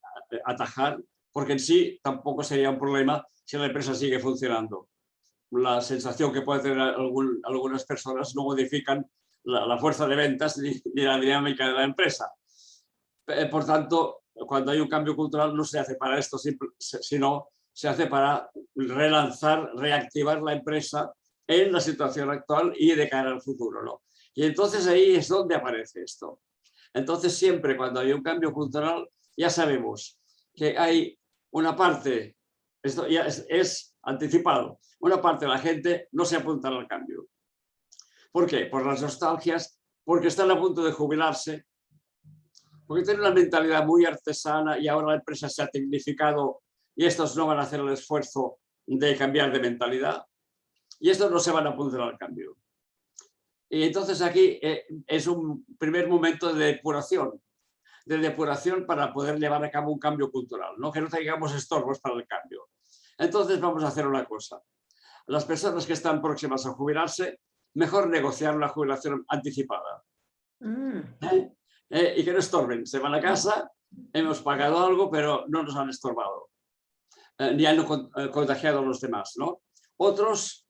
atajar, porque en sí tampoco sería un problema si la empresa sigue funcionando. La sensación que pueden tener algunas personas no modifican la fuerza de ventas ni la dinámica de la empresa. Por tanto, cuando hay un cambio cultural no se hace para esto, sino se hace para relanzar, reactivar la empresa en la situación actual y de cara al futuro, ¿no? Y entonces ahí es donde aparece esto. Entonces siempre cuando hay un cambio cultural ya sabemos que hay una parte, esto ya es anticipado, una parte de la gente no se apunta al cambio. ¿Por qué? Por las nostalgias, porque están a punto de jubilarse, porque tienen una mentalidad muy artesana y ahora la empresa se ha tecnificado y estos no van a hacer el esfuerzo de cambiar de mentalidad y estos no se van a apuntar al cambio. Y entonces aquí es un primer momento de depuración para poder llevar a cabo un cambio cultural, ¿no? Que no tengamos estorbos para el cambio. Entonces vamos a hacer una cosa. Las personas que están próximas a jubilarse, mejor negociar una jubilación anticipada. Y que no estorben. Se van a casa, hemos pagado algo, pero no nos han estorbado. Ni han contagiado a los demás, ¿no? Otros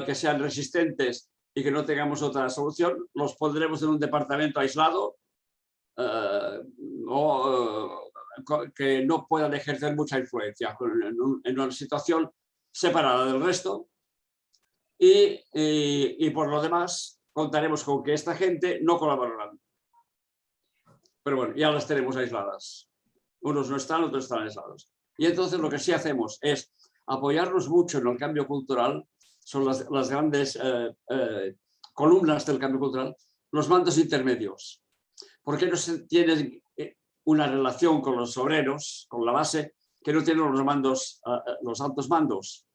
que sean resistentes y que no tengamos otra solución, los pondremos en un departamento aislado que no puedan ejercer mucha influencia, en una situación separada del resto y por lo demás contaremos con que esta gente no colaborarán. Pero bueno, ya las tenemos aisladas. Unos no están, otros están aislados. Y entonces lo que sí hacemos es apoyarnos mucho en el cambio cultural, son las grandes columnas del cambio cultural, los mandos intermedios. ¿Por qué no se tiene una relación con los obreros, con la base, que no tienen los altos mandos?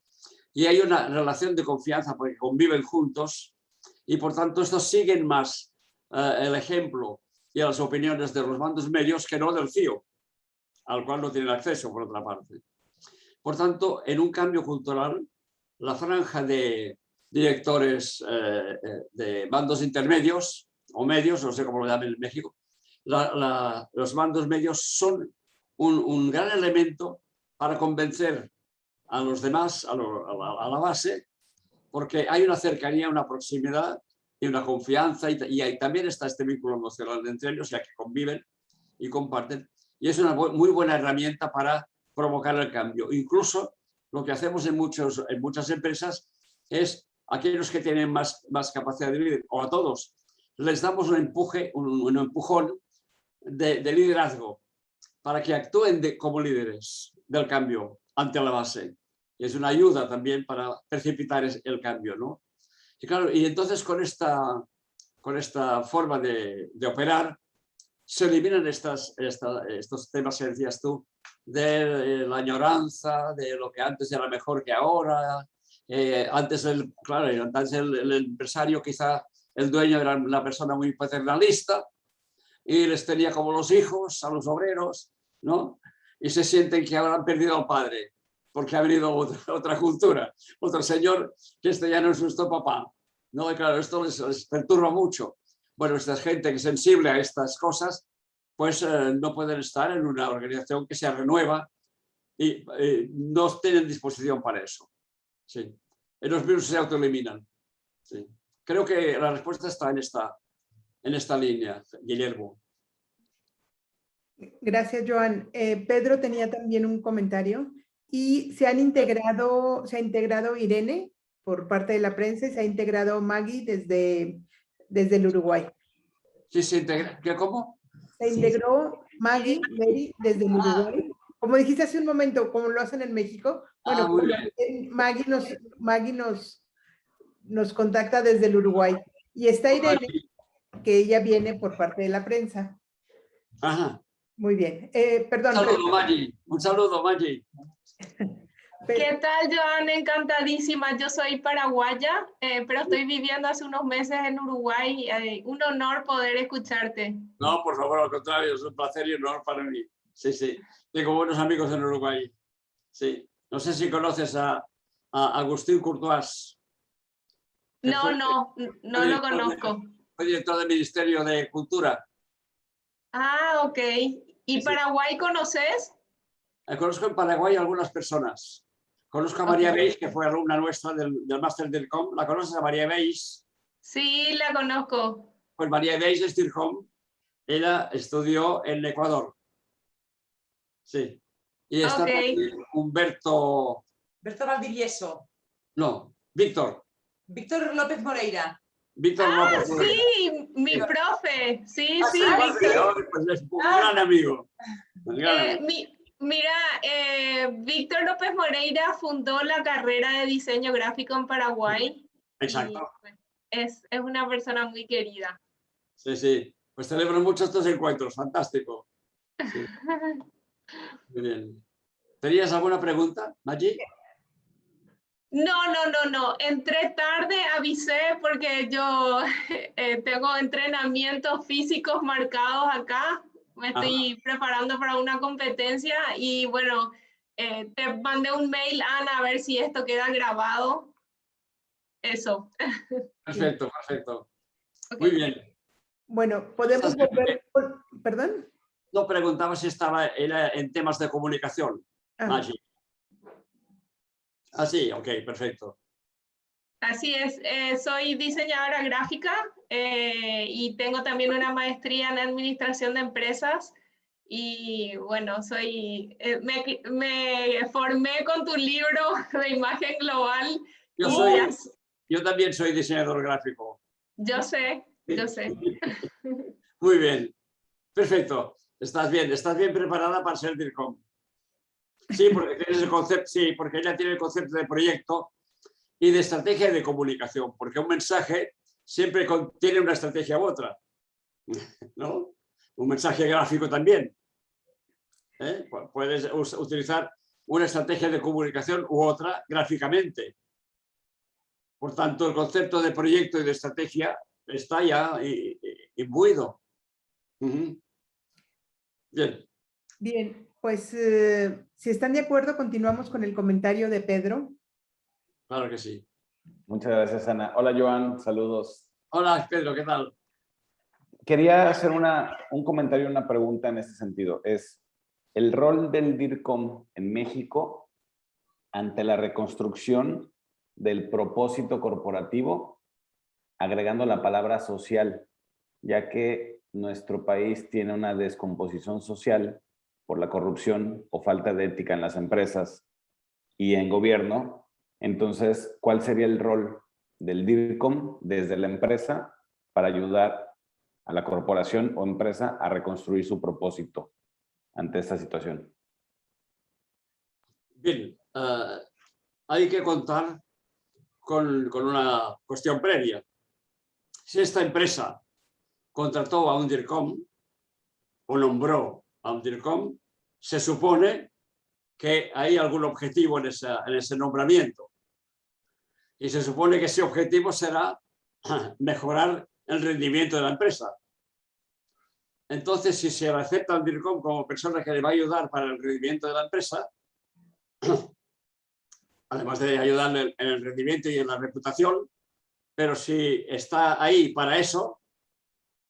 Y hay una relación de confianza porque conviven juntos y por tanto estos siguen más el ejemplo y a las opiniones de los mandos medios que no del CEO, al cual no tienen acceso por otra parte. Por tanto, en un cambio cultural, la franja de directores de mandos intermedios o medios, no sé cómo lo llaman en México, los mandos medios son un gran elemento para convencer a los demás, a la base, porque hay una cercanía, una proximidad y una confianza, y ahí también está este vínculo emocional entre ellos, ya que conviven y comparten. Y es una muy buena herramienta para provocar el cambio. Incluso lo que hacemos en muchas empresas es aquellos que tienen más capacidad de líder, o a todos, les damos un empuje, un empujón de liderazgo para que actúen como líderes del cambio ante la base. Y es una ayuda también para precipitar el cambio, ¿no? Y claro, y entonces con esta forma de operar se eliminan estos temas que decías tú, de la añoranza, de lo que antes era mejor que ahora. Antes el empresario, quizá el dueño era una persona muy paternalista y les tenía como los hijos a los obreros, ¿no? Y se sienten que ahora han perdido al padre, porque ha venido otra cultura, otro señor que ya no es nuestro papá, ¿no? Y claro, esto les perturba mucho. Bueno, esta gente que es sensible a estas cosas, pues no pueden estar en una organización que se renueva y no tienen disposición para eso. Sí. Los virus se autoeliminan. Sí. Creo que la respuesta está en esta línea, Guillermo. Gracias, Joan. Pedro tenía también un comentario y se ha integrado Irene por parte de la prensa y se ha integrado Maggie desde el Uruguay. Sí, se integra. ¿Cómo? Se integró Maggie desde el Uruguay. Como dijiste hace un momento, como lo hacen en México. Bueno, muy bien. Maggie nos contacta desde el Uruguay. Y está Irene, que ella viene por parte de la prensa. Ajá. Muy bien. Perdón. Un saludo, Maggie. ¿Qué tal, Joan? Encantadísima. Yo soy paraguaya, pero estoy viviendo hace unos meses en Uruguay. Un honor poder escucharte. No, por favor, al contrario, es un placer y un honor para mí. Sí, sí. Tengo buenos amigos en Uruguay. Sí. No sé si conoces a Agustín Courtois. No lo conozco. Fue director del Ministerio de Cultura. Ah, ok. ¿Y Sí. Paraguay conoces? Conozco en Paraguay a algunas personas. Conozco a María Beis, que fue alumna nuestra del máster del DIRCOM. ¿La conoces a María Beis? Sí, la conozco. Pues María Beis es DIRCOM. Ella estudió en Ecuador. Sí. Y está también Humberto Valdivieso. No, Víctor López Moreira. Víctor López Moreira. Sí, mi profe. Sí, Víctor. Pues es un gran amigo. Mira, Víctor López Moreira fundó la carrera de diseño gráfico en Paraguay. Exacto. Es una persona muy querida. Sí, sí. Pues celebro mucho estos encuentros. Fantástico. Sí. Muy bien. ¿Tenías alguna pregunta, Maggie? No. Entré tarde, avisé porque yo tengo entrenamientos físicos marcados acá. Me estoy preparando para una competencia y bueno, te mandé un mail, Ana, a ver si esto queda grabado. Eso. Perfecto. Okay. Muy bien. Bueno, podemos volver. ¿Perdón? No preguntaba si era en temas de comunicación, Maggie. Sí, ok, perfecto. Así es, soy diseñadora gráfica y tengo también una maestría en administración de empresas y bueno, me formé con tu libro de imagen global. Yo también soy diseñador gráfico. Yo sé. Muy bien, perfecto. Estás bien preparada para ser DIRCOM. Sí, porque tienes el concepto, sí, porque ella tiene el concepto de proyecto y de estrategia de comunicación, porque un mensaje siempre tiene una estrategia u otra, ¿no? Un mensaje gráfico también. Puedes utilizar una estrategia de comunicación u otra gráficamente. Por tanto, el concepto de proyecto y de estrategia está ya imbuido. Bien, pues si están de acuerdo, continuamos con el comentario de Pedro. Claro que sí. Muchas gracias, Ana. Hola, Joan. Saludos. Hola, Pedro. ¿Qué tal? Quería hacer un comentario, una pregunta en este sentido. el rol del DIRCOM en México ante la reconstrucción del propósito corporativo, agregando la palabra social, ya que nuestro país tiene una descomposición social por la corrupción o falta de ética en las empresas y en gobierno. Entonces, ¿cuál sería el rol del DIRCOM desde la empresa para ayudar a la corporación o empresa a reconstruir su propósito ante esta situación? Bien, hay que contar con una cuestión previa. Si esta empresa contrató a un DIRCOM o nombró a un DIRCOM, se supone que hay algún objetivo en ese nombramiento. Y se supone que ese objetivo será mejorar el rendimiento de la empresa. Entonces, si se acepta al DIRCOM como persona que le va a ayudar para el rendimiento de la empresa, además de ayudarle en el rendimiento y en la reputación, pero si está ahí para eso,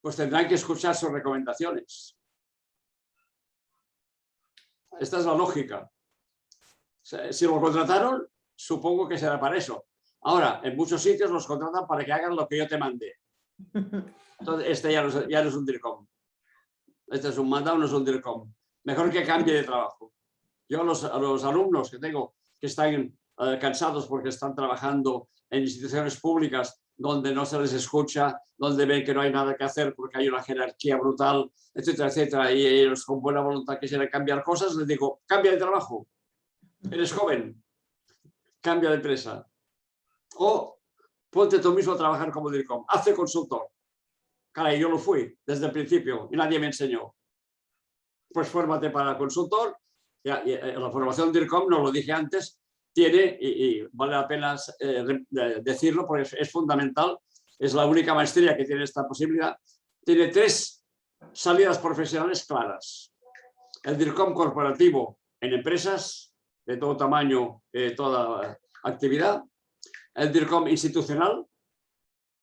pues tendrán que escuchar sus recomendaciones. Esta es la lógica. Si lo contrataron, supongo que será para eso. Ahora, en muchos sitios los contratan para que hagan lo que yo te mandé. Entonces, este ya no es un DIRCOM. Este es un mandado, no es un DIRCOM. Mejor que cambie de trabajo. Yo a los alumnos que tengo que están cansados porque están trabajando en instituciones públicas donde no se les escucha, donde ven que no hay nada que hacer porque hay una jerarquía brutal, etcétera, etcétera, y ellos con buena voluntad quisieran cambiar cosas, les digo, cambia de trabajo. Eres joven, cambia de empresa. O ponte tú mismo a trabajar como DIRCOM, hazte consultor. Caray, yo lo fui desde el principio y nadie me enseñó. Pues fórmate para consultor. La formación DIRCOM, no lo dije antes, tiene, y vale la pena decirlo porque es fundamental, es la única maestría que tiene esta posibilidad, tiene 3 salidas profesionales claras. El DIRCOM corporativo en empresas de todo tamaño, toda actividad. El DIRCOM institucional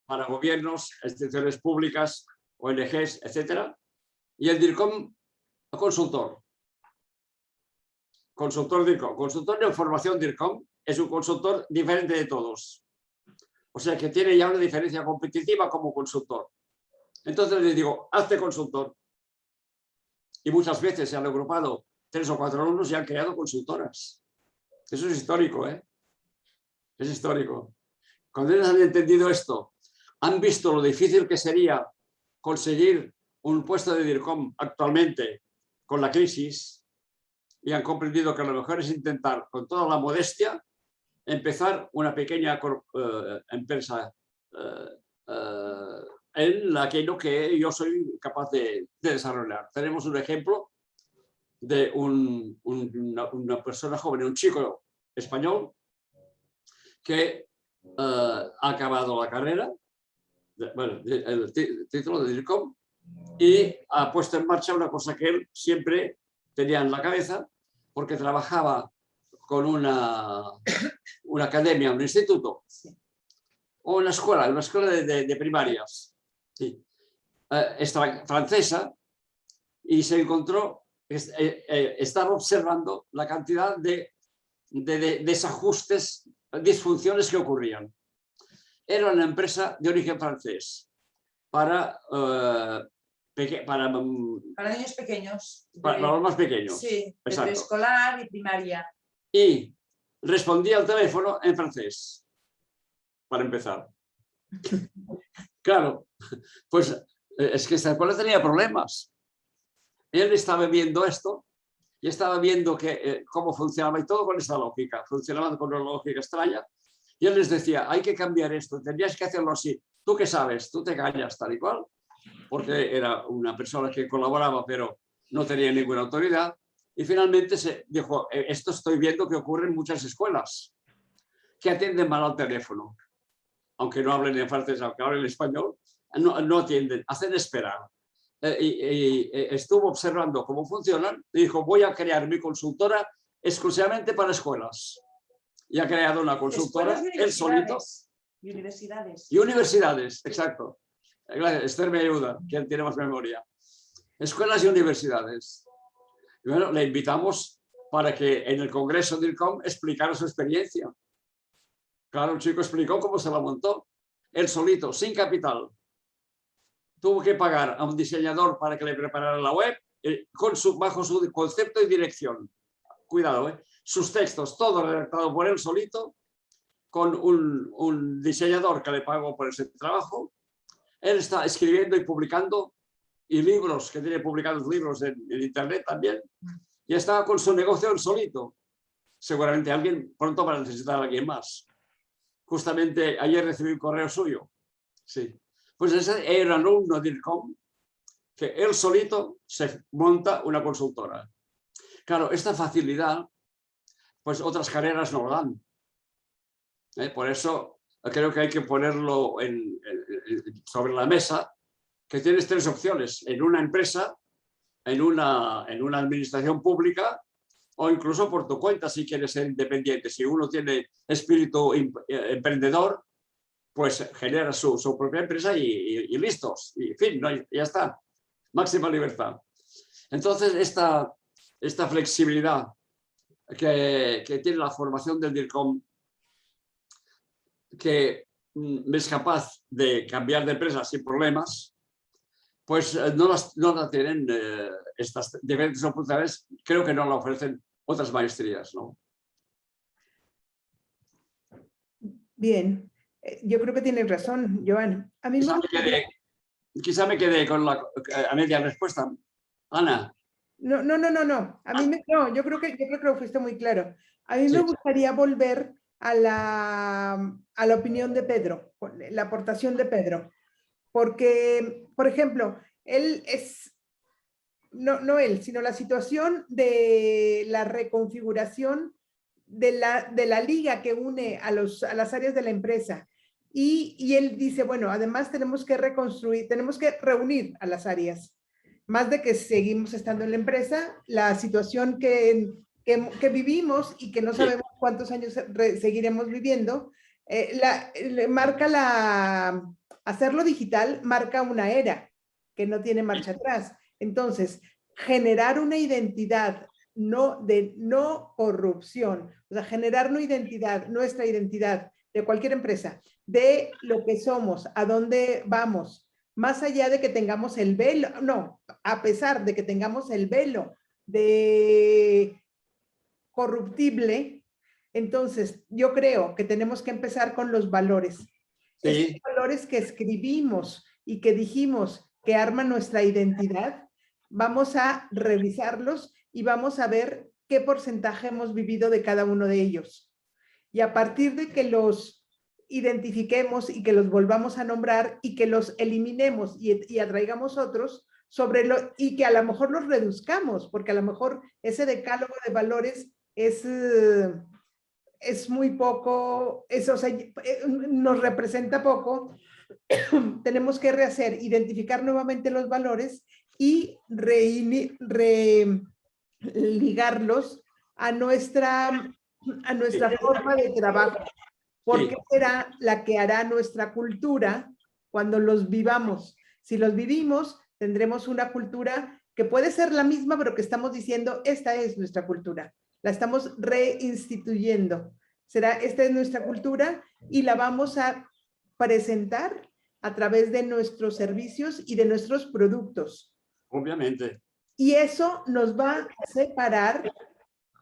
para gobiernos, instituciones públicas, ONGs, etc. Y el DIRCOM consultor. Consultor DIRCOM. Consultor de formación DIRCOM es un consultor diferente de todos. O sea que tiene ya una diferencia competitiva como consultor. Entonces les digo, hazte consultor. Y muchas veces se han agrupado 3 o 4 alumnos y han creado consultoras. Eso es histórico, ¿eh? Es histórico. Cuando ellos han entendido esto, han visto lo difícil que sería conseguir un puesto de DIRCOM actualmente con la crisis y han comprendido que lo mejor es intentar, con toda la modestia, empezar una pequeña empresa en aquello que yo soy capaz de desarrollar. Tenemos un ejemplo de una persona joven, un chico español que ha acabado la carrera, el título de DIRCOM, y ha puesto en marcha una cosa que él siempre tenía en la cabeza, porque trabajaba con una academia, un instituto, o una escuela de primarias, sí, francesa, y se encontró, estaba observando la cantidad de desajustes, disfunciones que ocurrían. Era una empresa de origen francés para niños pequeños. Para los más pequeños. Sí, de exacto. preescolar y primaria. Y respondía al teléfono en francés, para empezar. Claro, pues es que esta escuela tenía problemas. Él estaba viendo esto y estaba viendo cómo funcionaba y todo con esta lógica. Funcionaba con una lógica extraña. Y él les decía, hay que cambiar esto, tendrías que hacerlo así. ¿Tú qué sabes? Tú te callas tal y cual. Porque era una persona que colaboraba, pero no tenía ninguna autoridad. Y finalmente se dijo, esto estoy viendo que ocurre en muchas escuelas, que atienden mal al teléfono. Aunque no hablen en francés, aunque hablen en español, no atienden, hacen esperar. Y estuvo observando cómo funcionan y dijo, voy a crear mi consultora exclusivamente para escuelas. Y ha creado una consultora, él solito. Y universidades. Y universidades, exacto. Esther me ayuda, quien tiene más memoria. Escuelas y universidades. Y bueno, le invitamos para que en el Congreso DIRCOM explicara su experiencia. Claro, el chico explicó cómo se la montó, él solito, sin capital. Tuvo que pagar a un diseñador para que le preparara la web bajo su concepto y dirección. Cuidado, sus textos, todo redactado por él solito, con un diseñador que le pagó por ese trabajo. Él está escribiendo y publicando, y libros, que tiene publicados libros en internet también, y estaba con su negocio él solito. Seguramente alguien pronto va a necesitar a alguien más. Justamente ayer recibí un correo suyo. Sí. Pues ese era un alumno de DIRCOM que él solito se monta una consultora. Claro, esta facilidad, pues otras carreras no lo dan. Por eso creo que hay que ponerlo sobre la mesa, que tienes tres opciones: en una empresa, en una administración pública, o incluso por tu cuenta si quieres ser independiente. Si uno tiene espíritu emprendedor, pues genera su propia empresa y listos. Y en fin, ya está. Máxima libertad. Entonces, esta flexibilidad que tiene la formación del DIRCOM, que es capaz de cambiar de empresa sin problemas, pues no la tienen estas diferentes oportunidades. Creo que no la ofrecen otras maestrías, ¿no? Bien, yo creo que tienes razón, Joan. A mí Quizá me quedé con a media respuesta. Ana. No. A mí no, yo creo que lo fuiste muy claro. A mí Sí. me gustaría volver a la opinión de Pedro, la aportación de Pedro. Porque, por ejemplo, él es, no él, sino la situación de la reconfiguración de la liga que une a las áreas de la empresa. Y él dice, bueno, además tenemos que reconstruir, tenemos que reunir a las áreas. Más de que seguimos estando en la empresa, la situación que vivimos y que no sabemos cuántos años seguiremos viviendo, hacerlo digital marca una era que no tiene marcha atrás. Entonces, generar una identidad no corrupción, o sea, generar nuestra identidad de cualquier empresa, de lo que somos, a dónde vamos, más allá de que tengamos el velo, no, a pesar de que tengamos el velo de corruptible, entonces yo creo que tenemos que empezar con los valores. Sí. Esos valores que escribimos y que dijimos que arman nuestra identidad, vamos a revisarlos y vamos a ver qué porcentaje hemos vivido de cada uno de ellos. Y a partir de que los identifiquemos y que los volvamos a nombrar y que los eliminemos y atraigamos otros y que a lo mejor los reduzcamos, porque a lo mejor ese decálogo de valores es muy poco, o sea, nos representa poco. Tenemos que rehacer, identificar nuevamente los valores y ligarlos a nuestra forma de trabajo, porque será la que hará nuestra cultura cuando los vivamos. Si los vivimos, tendremos una cultura que puede ser la misma, pero que estamos diciendo, esta es nuestra cultura. La estamos reinstituyendo. Esta es nuestra cultura y la vamos a presentar a través de nuestros servicios y de nuestros productos. Obviamente. Y eso nos va a separar,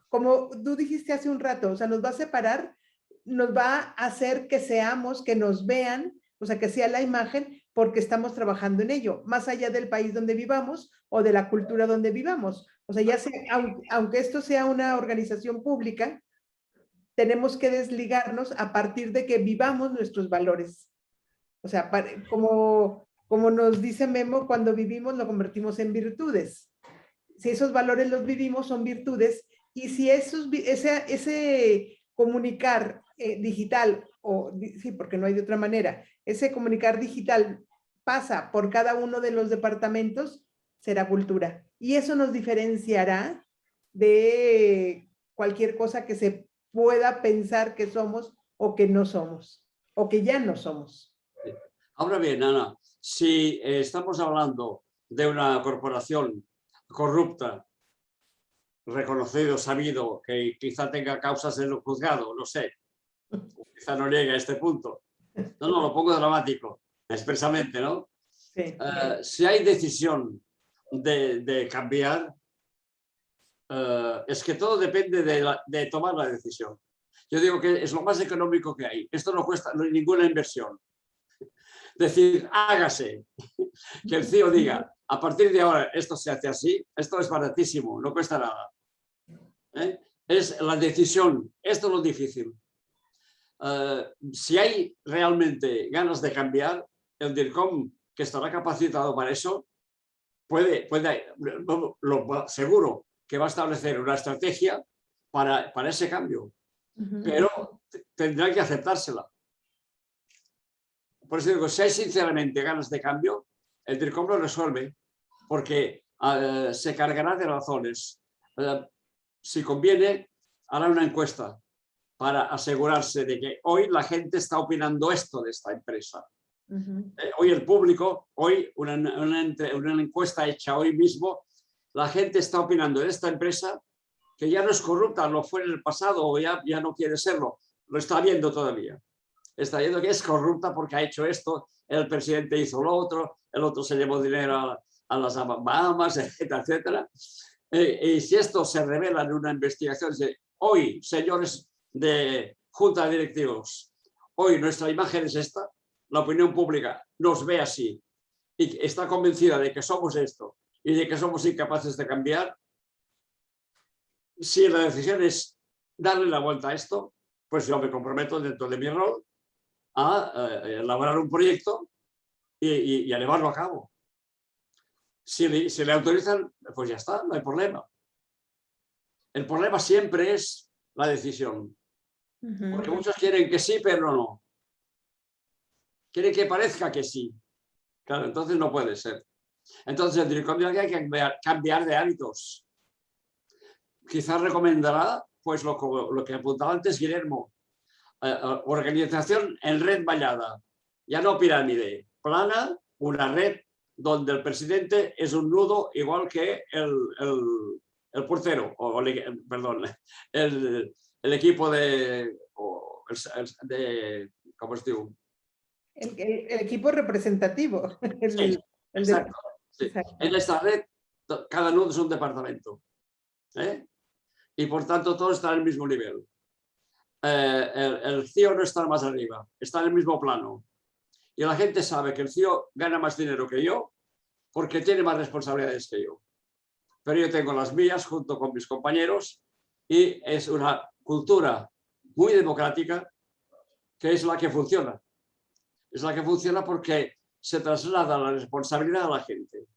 como tú dijiste hace un rato, o sea, nos va a separar, nos va a hacer que seamos, que nos vean, o sea, que sea la imagen, porque estamos trabajando en ello, más allá del país donde vivamos o de la cultura donde vivamos. O sea, ya sea, aunque esto sea una organización pública, tenemos que desligarnos a partir de que vivamos nuestros valores. O sea, como nos dice Memo, cuando vivimos lo convertimos en virtudes. Si esos valores los vivimos, son virtudes. Y si ese comunicar digital, sí, porque no hay de otra manera, ese comunicar digital pasa por cada uno de los departamentos, será cultura. Y eso nos diferenciará de cualquier cosa que se pueda pensar que somos o que no somos, o que ya no somos. Ahora bien, Ana, si estamos hablando de una corporación corrupta reconocido, sabido, que quizá tenga causas en el juzgado, no sé, quizá no llegue a este punto. No, lo pongo dramático, expresamente, ¿no? Sí. Si hay decisión de cambiar, es que todo depende de tomar la decisión. Yo digo que es lo más económico que hay. Esto no cuesta ninguna inversión. Decir, hágase. Que el CEO diga, a partir de ahora esto se hace así, esto es baratísimo, no cuesta nada. Es la decisión, esto es lo difícil. Si hay realmente ganas de cambiar, el DIRCOM, que estará capacitado para eso, seguro que va a establecer una estrategia para ese cambio, pero tendrá que aceptársela. Por eso digo, si hay sinceramente ganas de cambio, el DIRCOM lo resuelve, porque se cargará de razones. Si conviene, hará una encuesta para asegurarse de que hoy la gente está opinando esto de esta empresa. Hoy el público, hoy una encuesta hecha hoy mismo, la gente está opinando de esta empresa que ya no es corrupta, lo fue en el pasado o ya no quiere serlo, lo está viendo todavía. Está viendo que es corrupta porque ha hecho esto, el presidente hizo lo otro, el otro se llevó dinero a las Bahamas, etcétera, etcétera. Y si esto se revela en una investigación, hoy, señores de junta de directivos, hoy nuestra imagen es esta, la opinión pública nos ve así y está convencida de que somos esto y de que somos incapaces de cambiar, si la decisión es darle la vuelta a esto, pues yo me comprometo dentro de mi rol a elaborar un proyecto y a llevarlo a cabo. Si le autorizan, pues ya está, no hay problema. El problema siempre es la decisión. Porque muchos quieren que sí, pero no. Quieren que parezca que sí. Claro, entonces no puede ser. Entonces el DIRCOM hay que cambiar de hábitos. Quizás recomendará, pues lo que apuntaba antes Guillermo, organización en red vallada. Ya no pirámide, plana, una red donde el presidente es un nudo igual que el portero, perdón, el equipo ¿cómo se dice? El equipo representativo. Sí, exacto, sí. Exacto. En esta red, cada nudo es un departamento. Y por tanto, todos están en el mismo nivel. El CEO no está más arriba, está en el mismo plano. Y la gente sabe que el CEO gana más dinero que yo porque tiene más responsabilidades que yo. Pero yo tengo las mías junto con mis compañeros y es una cultura muy democrática que es la que funciona. Es la que funciona porque se traslada la responsabilidad a la gente.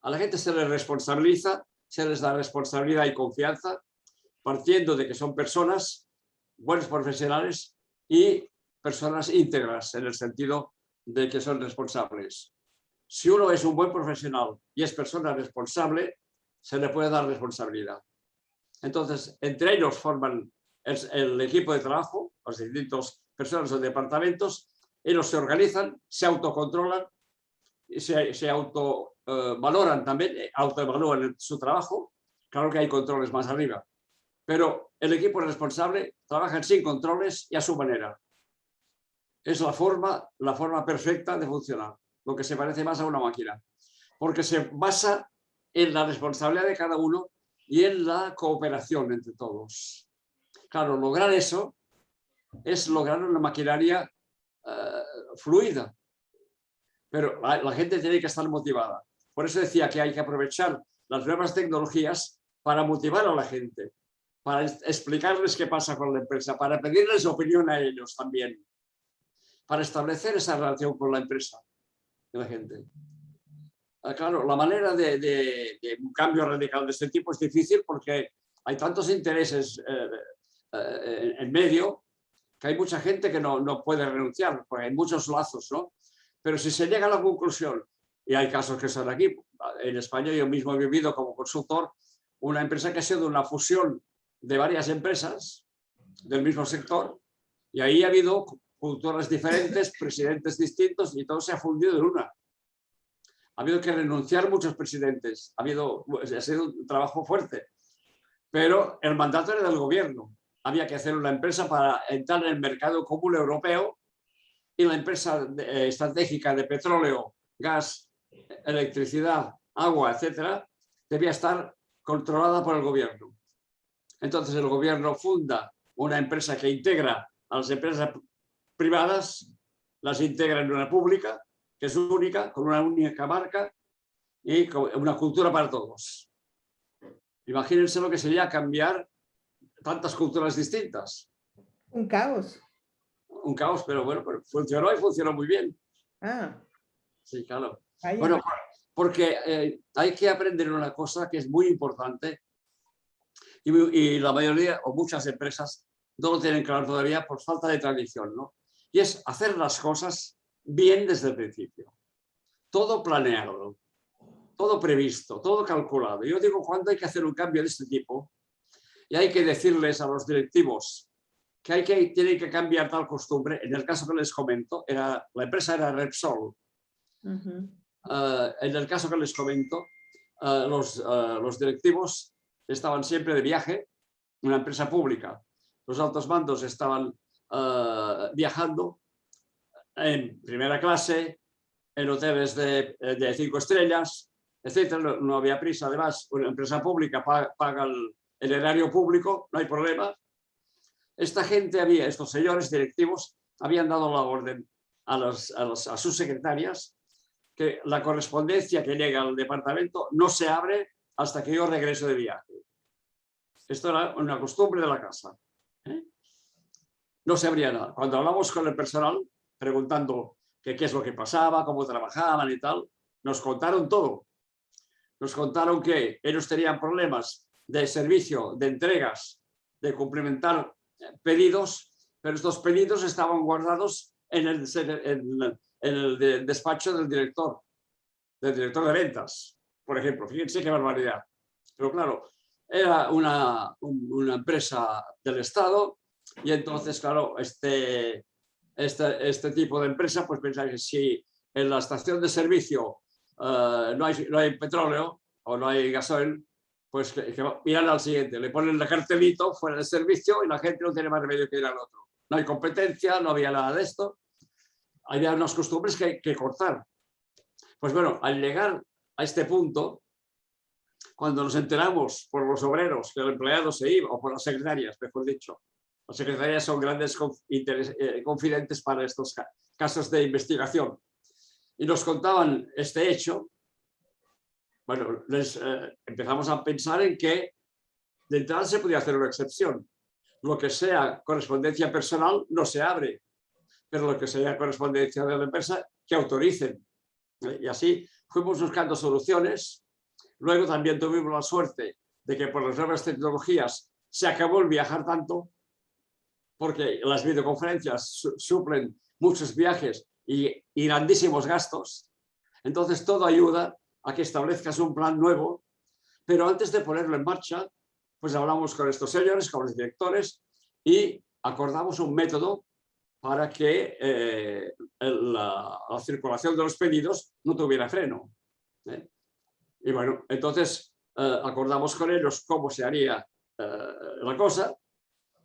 A la gente se les responsabiliza, se les da responsabilidad y confianza, partiendo de que son personas, buenos profesionales y personas íntegras, en el sentido de que son responsables. Si uno es un buen profesional y es persona responsable, se le puede dar responsabilidad. Entonces, entre ellos forman el equipo de trabajo, las distintas personas o departamentos, ellos se organizan, se autocontrolan, se autovaloran también, autoevalúan su trabajo. Claro que hay controles más arriba, pero el equipo responsable trabaja sin controles y a su manera. Es la forma perfecta de funcionar, lo que se parece más a una máquina, porque se basa en la responsabilidad de cada uno y en la cooperación entre todos. Claro, lograr eso es lograr una maquinaria fluida, pero la gente tiene que estar motivada. Por eso decía que hay que aprovechar las nuevas tecnologías para motivar a la gente, para explicarles qué pasa con la empresa, para pedirles opinión a ellos también, para establecer esa relación con la empresa y la gente. Claro, la manera de un cambio radical de este tipo es difícil porque hay tantos intereses en medio que hay mucha gente que no puede renunciar, porque hay muchos lazos, ¿no? Pero si se llega a la conclusión, y hay casos que son aquí, en España yo mismo he vivido como consultor, una empresa que ha sido una fusión de varias empresas del mismo sector, y ahí ha habido culturas diferentes, presidentes distintos, y todo se ha fundido en una. Ha habido que renunciar muchos presidentes. Ha sido un trabajo fuerte. Pero el mandato era del gobierno. Había que hacer una empresa para entrar en el mercado común europeo y la empresa estratégica de petróleo, gas, electricidad, agua, etcétera, debía estar controlada por el gobierno. Entonces el gobierno funda una empresa que integra a las empresas privadas, las integra en una pública, que es única, con una única marca y con una cultura para todos. Imagínense lo que sería cambiar tantas culturas distintas. Un caos. Un caos, pero bueno, pero funcionó y funcionó muy bien. Ah, Sí, claro. vaya. Bueno, porque hay que aprender una cosa que es muy importante y la mayoría o muchas empresas no lo tienen claro todavía por falta de tradición, ¿no? Y es hacer las cosas bien desde el principio. Todo planeado, todo previsto, todo calculado. Yo digo, cuando hay que hacer un cambio de este tipo y hay que decirles a los directivos que tienen que cambiar tal costumbre, en el caso que les comento, la empresa era Repsol. Ujú. En el caso que les comento, los directivos estaban siempre de viaje, una empresa pública. Los altos mandos estaban viajando en primera clase, en hoteles de 5 estrellas, etc. No había prisa. Además, una empresa pública paga el erario público, no hay problema. Estos señores directivos habían dado la orden a sus secretarias que la correspondencia que llega al departamento no se abre hasta que yo regreso de viaje. Esto era una costumbre de la casa. No se abría nada. Cuando hablamos con el personal, preguntando qué es lo que pasaba, cómo trabajaban y tal, nos contaron todo. Nos contaron que ellos tenían problemas de servicio, de entregas, de cumplimentar pedidos, pero estos pedidos estaban guardados en el despacho del director de ventas, por ejemplo. Fíjense qué barbaridad. Pero claro, era una empresa del Estado y entonces, claro, este tipo de empresa, pues pensaba que si en la estación de servicio no hay petróleo o no hay gasoil, pues que miran al siguiente, le ponen el cartelito fuera de servicio y la gente no tiene más remedio que ir al otro. No hay competencia, no había nada de esto. Había unas costumbres que cortar. Pues bueno, al llegar a este punto, cuando nos enteramos por los obreros que el empleado se iba, o por las secretarias, mejor dicho, las secretarias son grandes confidentes para estos casos de investigación, y nos contaban este hecho, bueno, empezamos a pensar en que de entrada se podía hacer una excepción. Lo que sea correspondencia personal no se abre, pero lo que sea correspondencia de la empresa, que autoricen. Y así fuimos buscando soluciones. Luego también tuvimos la suerte de que por las nuevas tecnologías se acabó el viajar tanto, porque las videoconferencias suplen muchos viajes y grandísimos gastos. Entonces todo ayuda a que establezcas un plan nuevo, pero antes de ponerlo en marcha, pues hablamos con estos señores, con los directores, y acordamos un método para que la circulación de los pedidos no tuviera freno. Y bueno, entonces acordamos con ellos cómo se haría la cosa,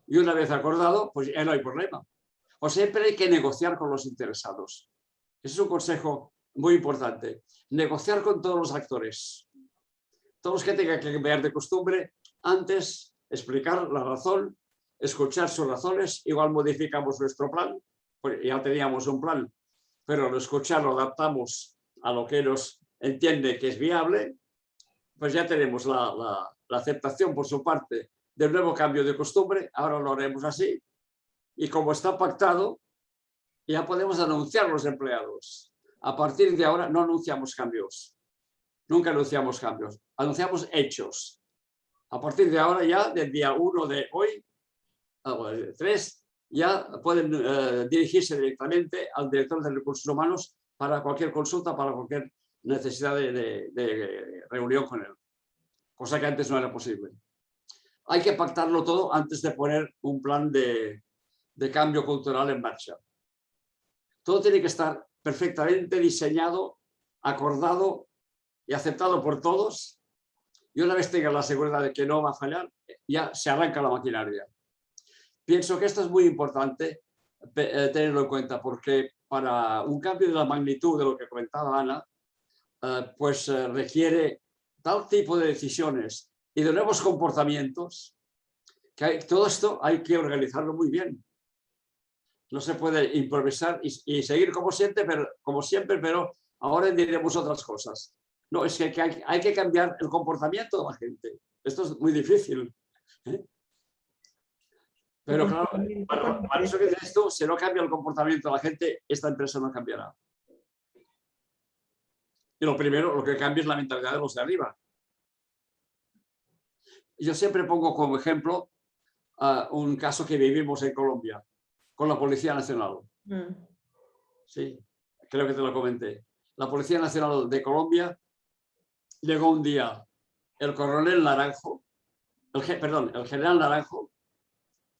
y una vez acordado, pues ya no hay problema. O siempre hay que negociar con los interesados. Ese es un consejo muy importante. Negociar con todos los actores. Todos los que tengan que cambiar de costumbre, antes explicar la razón, escuchar sus razones. Igual modificamos nuestro plan, pues ya teníamos un plan, pero al escuchar lo adaptamos a lo que ellos entienden que es viable, pues ya tenemos la aceptación por su parte del nuevo cambio de costumbre. Ahora lo haremos así, y como está pactado, ya podemos anunciar a los empleados. A partir de ahora no anunciamos cambios, nunca anunciamos cambios, anunciamos hechos. A partir de ahora, ya del día 1 de hoy, 3, ya pueden dirigirse directamente al director de recursos humanos para cualquier consulta, para cualquier necesidad de reunión con él, cosa que antes no era posible. Hay que pactarlo todo antes de poner un plan de cambio cultural en marcha. Todo tiene que estar perfectamente diseñado acordado y aceptado por todos, y una vez tenga la seguridad de que no va a fallar, ya se arranca la maquinaria. Pienso que esto es muy importante tenerlo en cuenta, porque para un cambio de la magnitud de lo que comentaba Ana, pues requiere tal tipo de decisiones y de nuevos comportamientos que todo esto hay que organizarlo muy bien. No se puede improvisar y seguir como siempre, pero ahora diremos otras cosas. No, es que hay que cambiar el comportamiento de la gente. Esto es muy difícil. Pero claro, para eso que dices tú, si no cambia el comportamiento de la gente, esta empresa no cambiará. Y lo primero, lo que cambia es la mentalidad de los de arriba. Yo siempre pongo como ejemplo un caso que vivimos en Colombia con la Policía Nacional. Sí, creo que te lo comenté. La Policía Nacional de Colombia llegó un día el coronel Naranjo, el general Naranjo,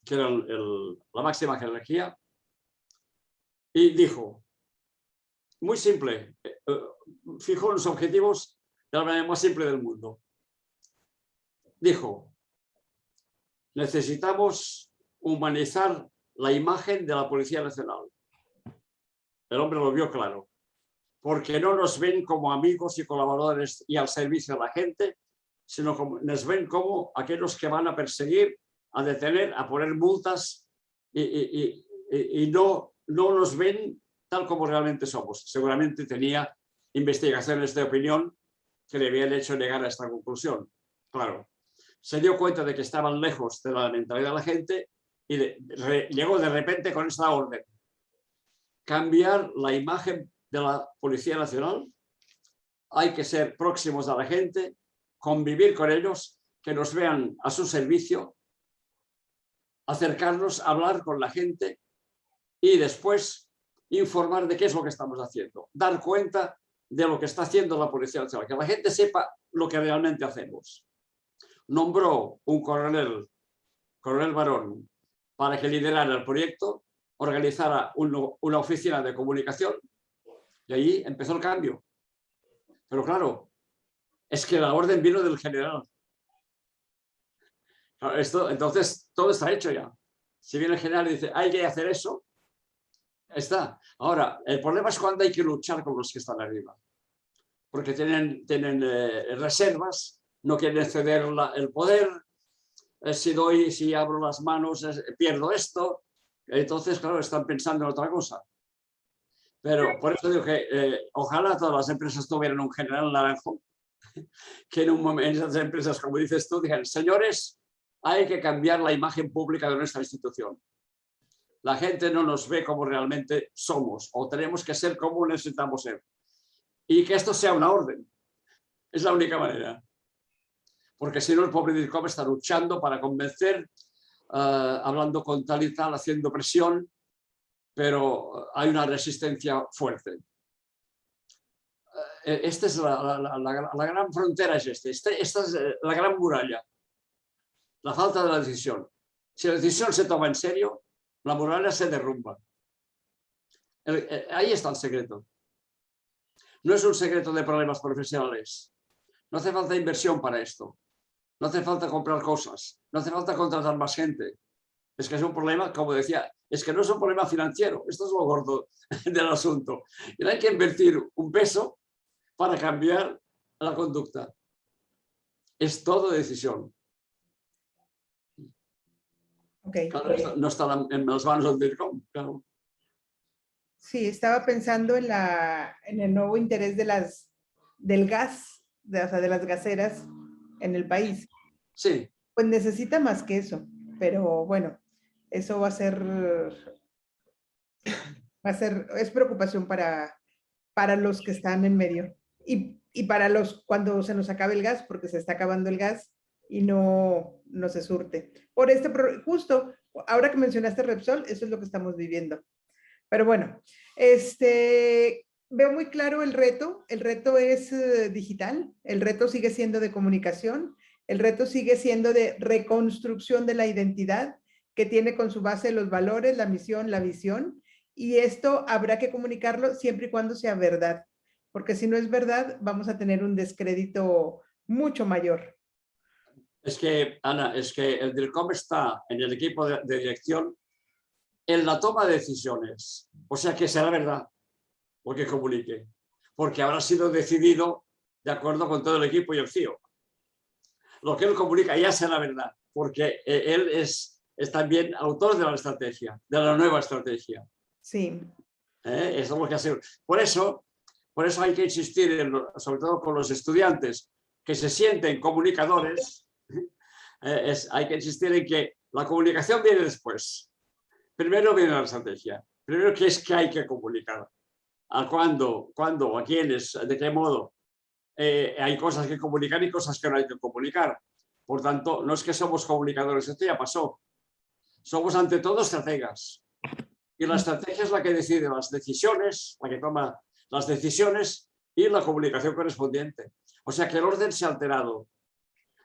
que era la máxima jerarquía, y dijo, muy simple, fijó los objetivos de la manera más simple del mundo. Dijo, necesitamos humanizar la imagen de la Policía Nacional. El hombre lo vio claro, porque no nos ven como amigos y colaboradores y al servicio de la gente, sino como, nos ven como aquellos que van a perseguir, a detener, a poner multas y no nos ven tal como realmente somos. Seguramente tenía investigaciones de opinión que le habían hecho llegar a esta conclusión. Claro, se dio cuenta de que estaban lejos de la mentalidad de la gente y llegó de repente con esta orden. Cambiar la imagen de la Policía Nacional, hay que ser próximos a la gente, convivir con ellos, que nos vean a su servicio, acercarnos, hablar con la gente y después informar de qué es lo que estamos haciendo, dar cuenta de lo que está haciendo la Policía Nacional, que la gente sepa lo que realmente hacemos. Nombró un coronel varón, para que liderara el proyecto, organizara una oficina de comunicación y ahí empezó el cambio. Pero claro, es que la orden vino del general. Entonces, todo está hecho ya. Si viene el general y dice, hay que hacer eso, está. Ahora, el problema es cuando hay que luchar con los que están arriba. Porque tienen reservas, no quieren ceder el poder. Si abro las manos, pierdo esto. Entonces, claro, están pensando en otra cosa. Pero por eso digo que ojalá todas las empresas tuvieran un general naranjo, que en esas empresas, como dices tú, digan, señores, hay que cambiar la imagen pública de nuestra institución. La gente no nos ve como realmente somos o tenemos que ser como necesitamos ser. Y que esto sea una orden. Es la única manera. Porque si no, el pobre DIRCOM está luchando para convencer, hablando con tal y tal, haciendo presión, pero hay una resistencia fuerte. Esta es la gran frontera, esta es la gran muralla. La falta de la decisión. Si la decisión se toma en serio, la muralla se derrumba. Ahí está el secreto. No es un secreto de problemas profesionales. No hace falta inversión para esto. No hace falta comprar cosas. No hace falta contratar más gente. Es que es un problema, como decía, es que no es un problema financiero. Esto es lo gordo del asunto. Y hay que invertir un peso para cambiar la conducta. Es todo decisión. Okay. Claro, no está en las manos del DIRCOM, claro. Sí, estaba pensando en el nuevo interés del gas, de las gaseras en el país. Sí. Pues necesita más que eso, pero bueno, eso va a ser, es preocupación para los que están en medio y para cuando se nos acabe el gas, porque se está acabando el gas y no se surte. Justo, ahora que mencionaste Repsol, eso es lo que estamos viviendo. Pero bueno, veo muy claro el reto es digital, el reto sigue siendo de comunicación, el reto sigue siendo de reconstrucción de la identidad que tiene con su base los valores, la misión, la visión, y esto habrá que comunicarlo siempre y cuando sea verdad, porque si no es verdad, vamos a tener un descrédito mucho mayor. Es que, Ana, es que el DIRCOM está en el equipo de dirección en la toma de decisiones. O sea que será verdad lo que comunique, porque habrá sido decidido de acuerdo con todo el equipo y el CIO. Lo que él comunica ya será verdad, porque él es también autor de la estrategia, de la nueva estrategia. Sí. Eso es lo que hace. Por eso hay que insistir, sobre todo con los estudiantes que se sienten comunicadores, hay que insistir en que la comunicación viene después. Primero viene la estrategia. Primero, ¿qué es que hay que comunicar? ¿A cuándo, a quiénes, de qué modo? Hay cosas que comunicar y cosas que no hay que comunicar. Por tanto, no es que somos comunicadores, esto ya pasó. Somos ante todo estrategas. Y la estrategia es la que decide las decisiones, la que toma las decisiones y la comunicación correspondiente. O sea que el orden se ha alterado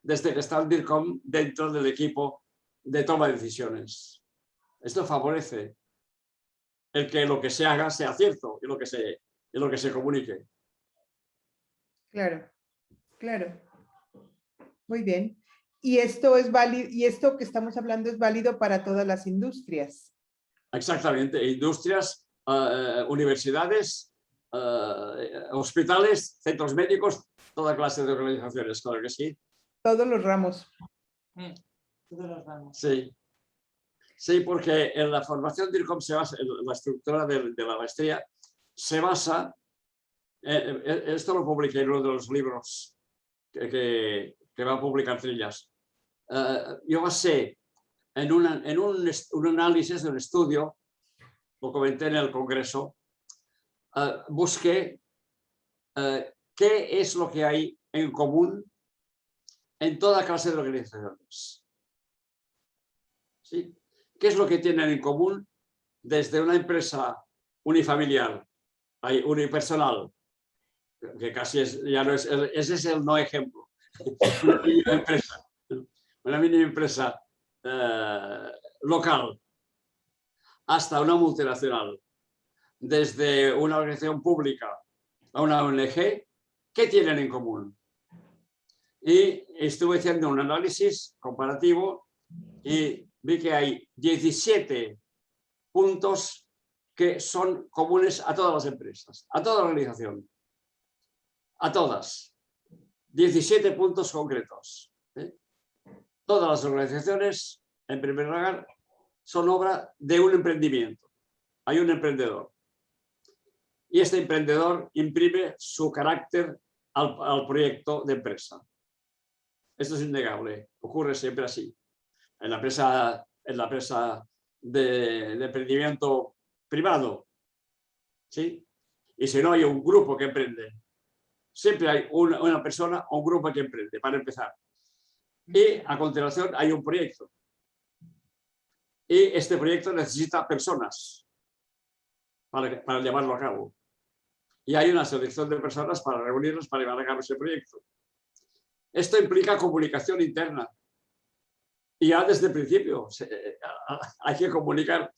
desde que está el DIRCOM dentro del equipo de toma de decisiones. Esto favorece el que lo que se haga sea cierto y lo que se comunique. Claro, claro. Muy bien. Y esto es válido, y esto que estamos hablando es válido para todas las industrias. Exactamente, industrias, universidades, hospitales, centros médicos, toda clase de organizaciones, claro que sí. Todos los ramos. Todos los ramos. Sí. Sí, porque en la formación DIRCOM se basa, en la estructura de la maestría, se basa, esto lo publiqué en uno de los libros que va a publicar Trillas. Yo basé en un análisis de un estudio, lo comenté en el Congreso, busqué qué es lo que hay en común en toda clase de organizaciones. ¿Sí? ¿Qué es lo que tienen en común desde una empresa unifamiliar, unipersonal, que casi ya no es, ese es el no ejemplo, una mini empresa local, hasta una multinacional, desde una organización pública a una ONG, ¿qué tienen en común? Y estuve haciendo un análisis comparativo y vi que hay 17 puntos que son comunes a todas las empresas, a toda la organización, a todas. 17 puntos concretos. Todas las organizaciones, en primer lugar, son obra de un emprendimiento. Hay un emprendedor. Y este emprendedor imprime su carácter al proyecto de empresa. Esto es innegable, ocurre siempre así. En la empresa de emprendimiento privado, ¿sí? Y si no hay un grupo que emprende, siempre hay una persona o un grupo que emprende, para empezar. Y a continuación hay un proyecto. Y este proyecto necesita personas para llevarlo a cabo. Y hay una selección de personas para reunirnos para llevar a cabo ese proyecto. Esto implica comunicación interna. Y ya desde el principio hay que comunicar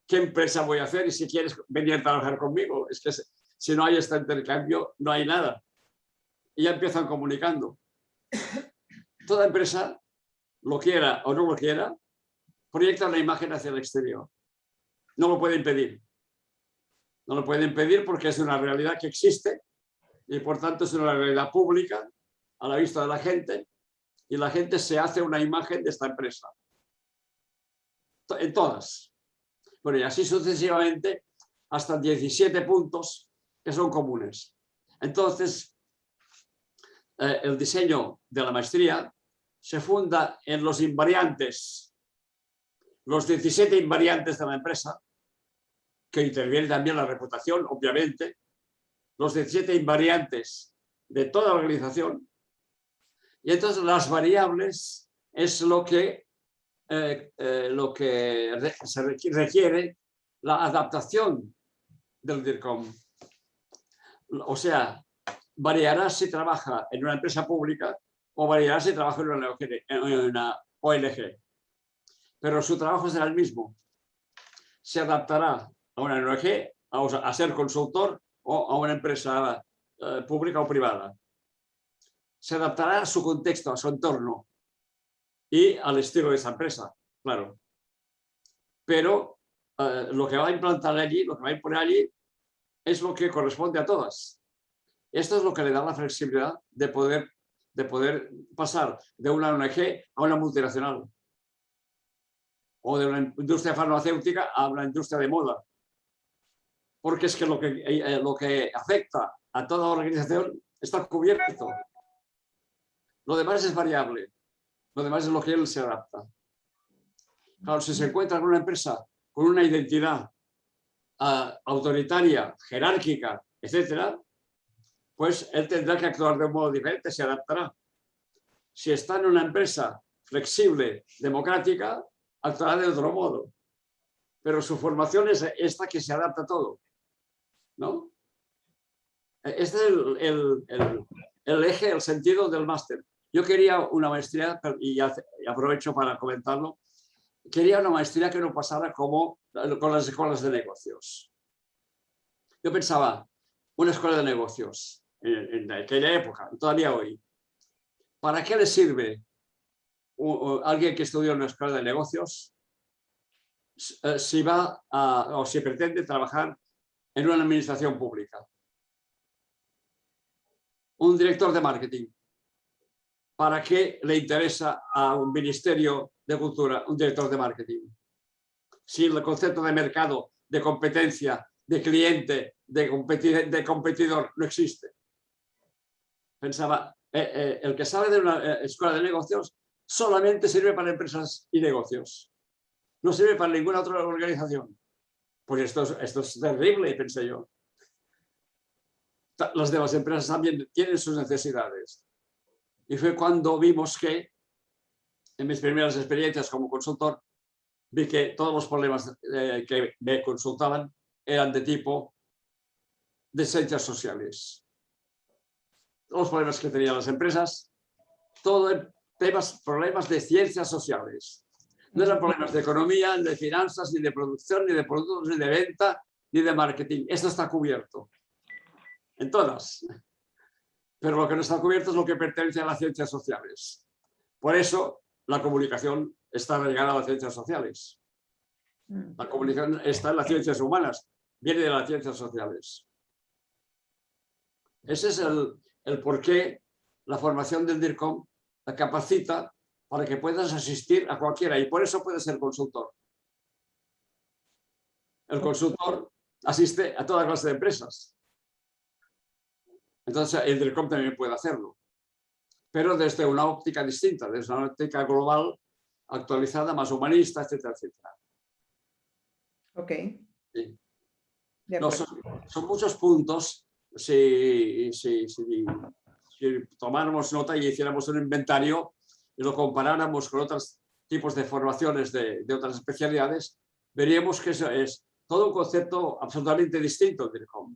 qué empresa voy a hacer y si quieres venir a trabajar conmigo. Es que si no hay este intercambio, no hay nada. Y ya empiezan comunicando. Toda empresa, lo quiera o no lo quiera, proyecta una imagen hacia el exterior. No lo puede impedir. No lo puede impedir porque es una realidad que existe y por tanto es una realidad pública a la vista de la gente y la gente se hace una imagen de esta empresa. En todas. Bueno, y así sucesivamente hasta 17 puntos que son comunes. Entonces, el diseño de la maestría se funda en los invariantes, los 17 invariantes de la empresa, que interviene también la reputación, obviamente, los 17 invariantes de toda la organización. Y entonces las variables es lo que se requiere la adaptación del DIRCOM. O sea, variará si trabaja en una empresa pública o variará si trabaja en una ONG. Pero su trabajo será el mismo. Se adaptará a una ONG, a ser consultor o a una empresa pública o privada. Se adaptará a su contexto, a su entorno y al estilo de esa empresa, claro. Pero lo que va a implantar allí, lo que va a imponer allí, es lo que corresponde a todas. Esto es lo que le da la flexibilidad de poder pasar de una ONG a una multinacional o de una industria farmacéutica a una industria de moda. Porque es que lo que afecta a toda organización está cubierto. Lo demás es variable. Lo demás es lo que él se adapta. Claro, si se encuentra con una empresa con una identidad autoritaria, jerárquica, etcétera, pues él tendrá que actuar de un modo diferente, se adaptará. Si está en una empresa flexible, democrática, actuará de otro modo. Pero su formación es esta que se adapta a todo, ¿no? Este es el eje, el sentido del máster. Yo quería una maestría, y aprovecho para comentarlo, quería una maestría que no pasara como con las escuelas de negocios. Yo pensaba, una escuela de negocios, en aquella época, todavía hoy, ¿para qué le sirve alguien que estudió en una escuela de negocios si va o si pretende trabajar en una administración pública? Un director de marketing, ¿para qué le interesa a un ministerio de cultura un director de marketing? Si el concepto de mercado, de competencia, de cliente, de competidor no existe. Pensaba, el que sabe de una escuela de negocios solamente sirve para empresas y negocios. No sirve para ninguna otra organización. Pues esto es terrible, pensé yo. Las demás empresas también tienen sus necesidades. Y fue cuando vimos que, en mis primeras experiencias como consultor, vi que todos los problemas que me consultaban eran de tipo de ciencias sociales. Los problemas que tenían las empresas, todo problemas de ciencias sociales. No eran problemas de economía, ni de finanzas, ni de producción, ni de productos, ni de venta, ni de marketing. Esto está cubierto en todas. Pero lo que no está cubierto es lo que pertenece a las ciencias sociales. Por eso la comunicación está ligada a las ciencias sociales. La comunicación está en las ciencias humanas, viene de las ciencias sociales. Ese es el por qué la formación del DIRCOM la capacita para que puedas asistir a cualquiera, y por eso puedes ser consultor. El consultor asiste a toda clase de empresas. Entonces el DIRCOM también puede hacerlo, pero desde una óptica distinta, desde una óptica global, actualizada, más humanista, etcétera, etcétera. Ok. Sí. De No, acuerdo. son muchos puntos. Si tomáramos nota y hiciéramos un inventario y lo comparáramos con otros tipos de formaciones de otras especialidades, veríamos que eso es todo un concepto absolutamente distinto del DIRCOM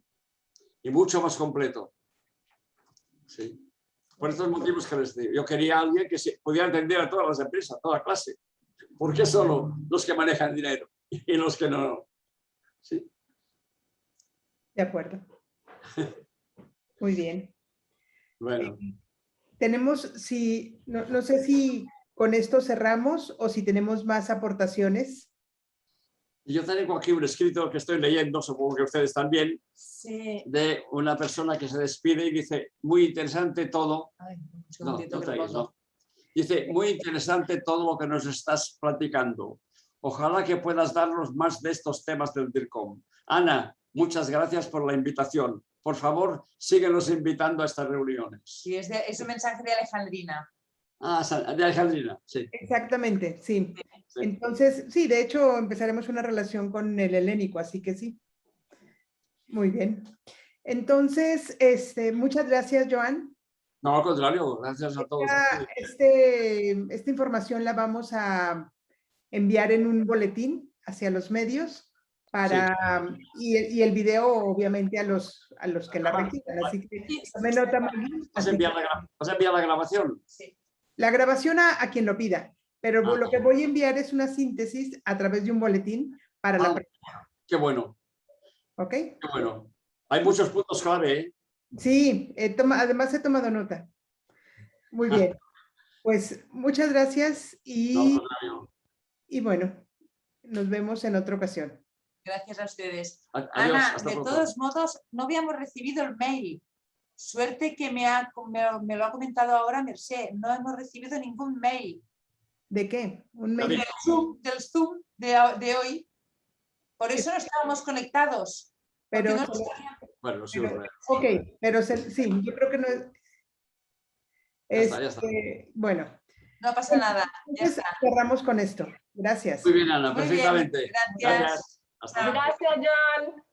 y mucho más completo. Sí. Por estos motivos que les digo, yo quería a alguien que pudiera atender a todas las empresas, a toda clase. ¿Por qué solo los que manejan dinero y los que no? Sí. De acuerdo. Muy bien. Bueno. Tenemos, no sé si con esto cerramos o si tenemos más aportaciones. Yo tengo aquí un escrito que estoy leyendo, supongo que ustedes también, Sí. de una persona que se despide y dice, muy interesante todo. Ay, un No, segundito no que traigas, lo pongo. no. Dice, muy interesante todo lo que nos estás platicando. Ojalá que puedas darnos más de estos temas del DIRCOM. Ana, muchas gracias por la invitación. Por favor, síguenos invitando a estas reuniones. Sí, es un mensaje de Alejandrina. Ah, de Alejandrina, sí. Exactamente, sí. Sí. Entonces, sí, de hecho empezaremos una relación con el helénico, así que sí. Muy bien. Entonces, muchas gracias, Joan. No, al contrario, gracias a todos. Esta información la vamos a enviar en un boletín hacia los medios para, y el video obviamente a los que la requieran. Así que tome nota, Maggie. ¿Vas a enviar la grabación? Sí. La grabación a quien lo pida, pero Ah. lo que voy a enviar es una síntesis a través de un boletín para la Ah, prensa. qué bueno, ¿Ok? qué bueno. Hay muchos puntos clave, ¿eh? Sí, además he tomado nota. Muy bien. Pues muchas gracias No, contrario. y bueno, nos vemos en otra ocasión. Gracias a ustedes. Adiós, Ana, hasta de pronto. todos modos, no habíamos recibido el mail. Suerte que me lo ha comentado ahora Mercè. No hemos recibido ningún mail. ¿De qué? Un mail. Del Zoom de hoy. Por eso no estábamos conectados. porque Pero, no nos salía. Bueno, sí, pero- bueno. ok, pero sí, yo creo que no es. Ya está. Bueno, No pasa nada. Ya entonces está. cerramos con esto. Gracias. Muy bien, Ana, Muy bien, perfectamente. gracias. Hasta luego. Gracias, Joan.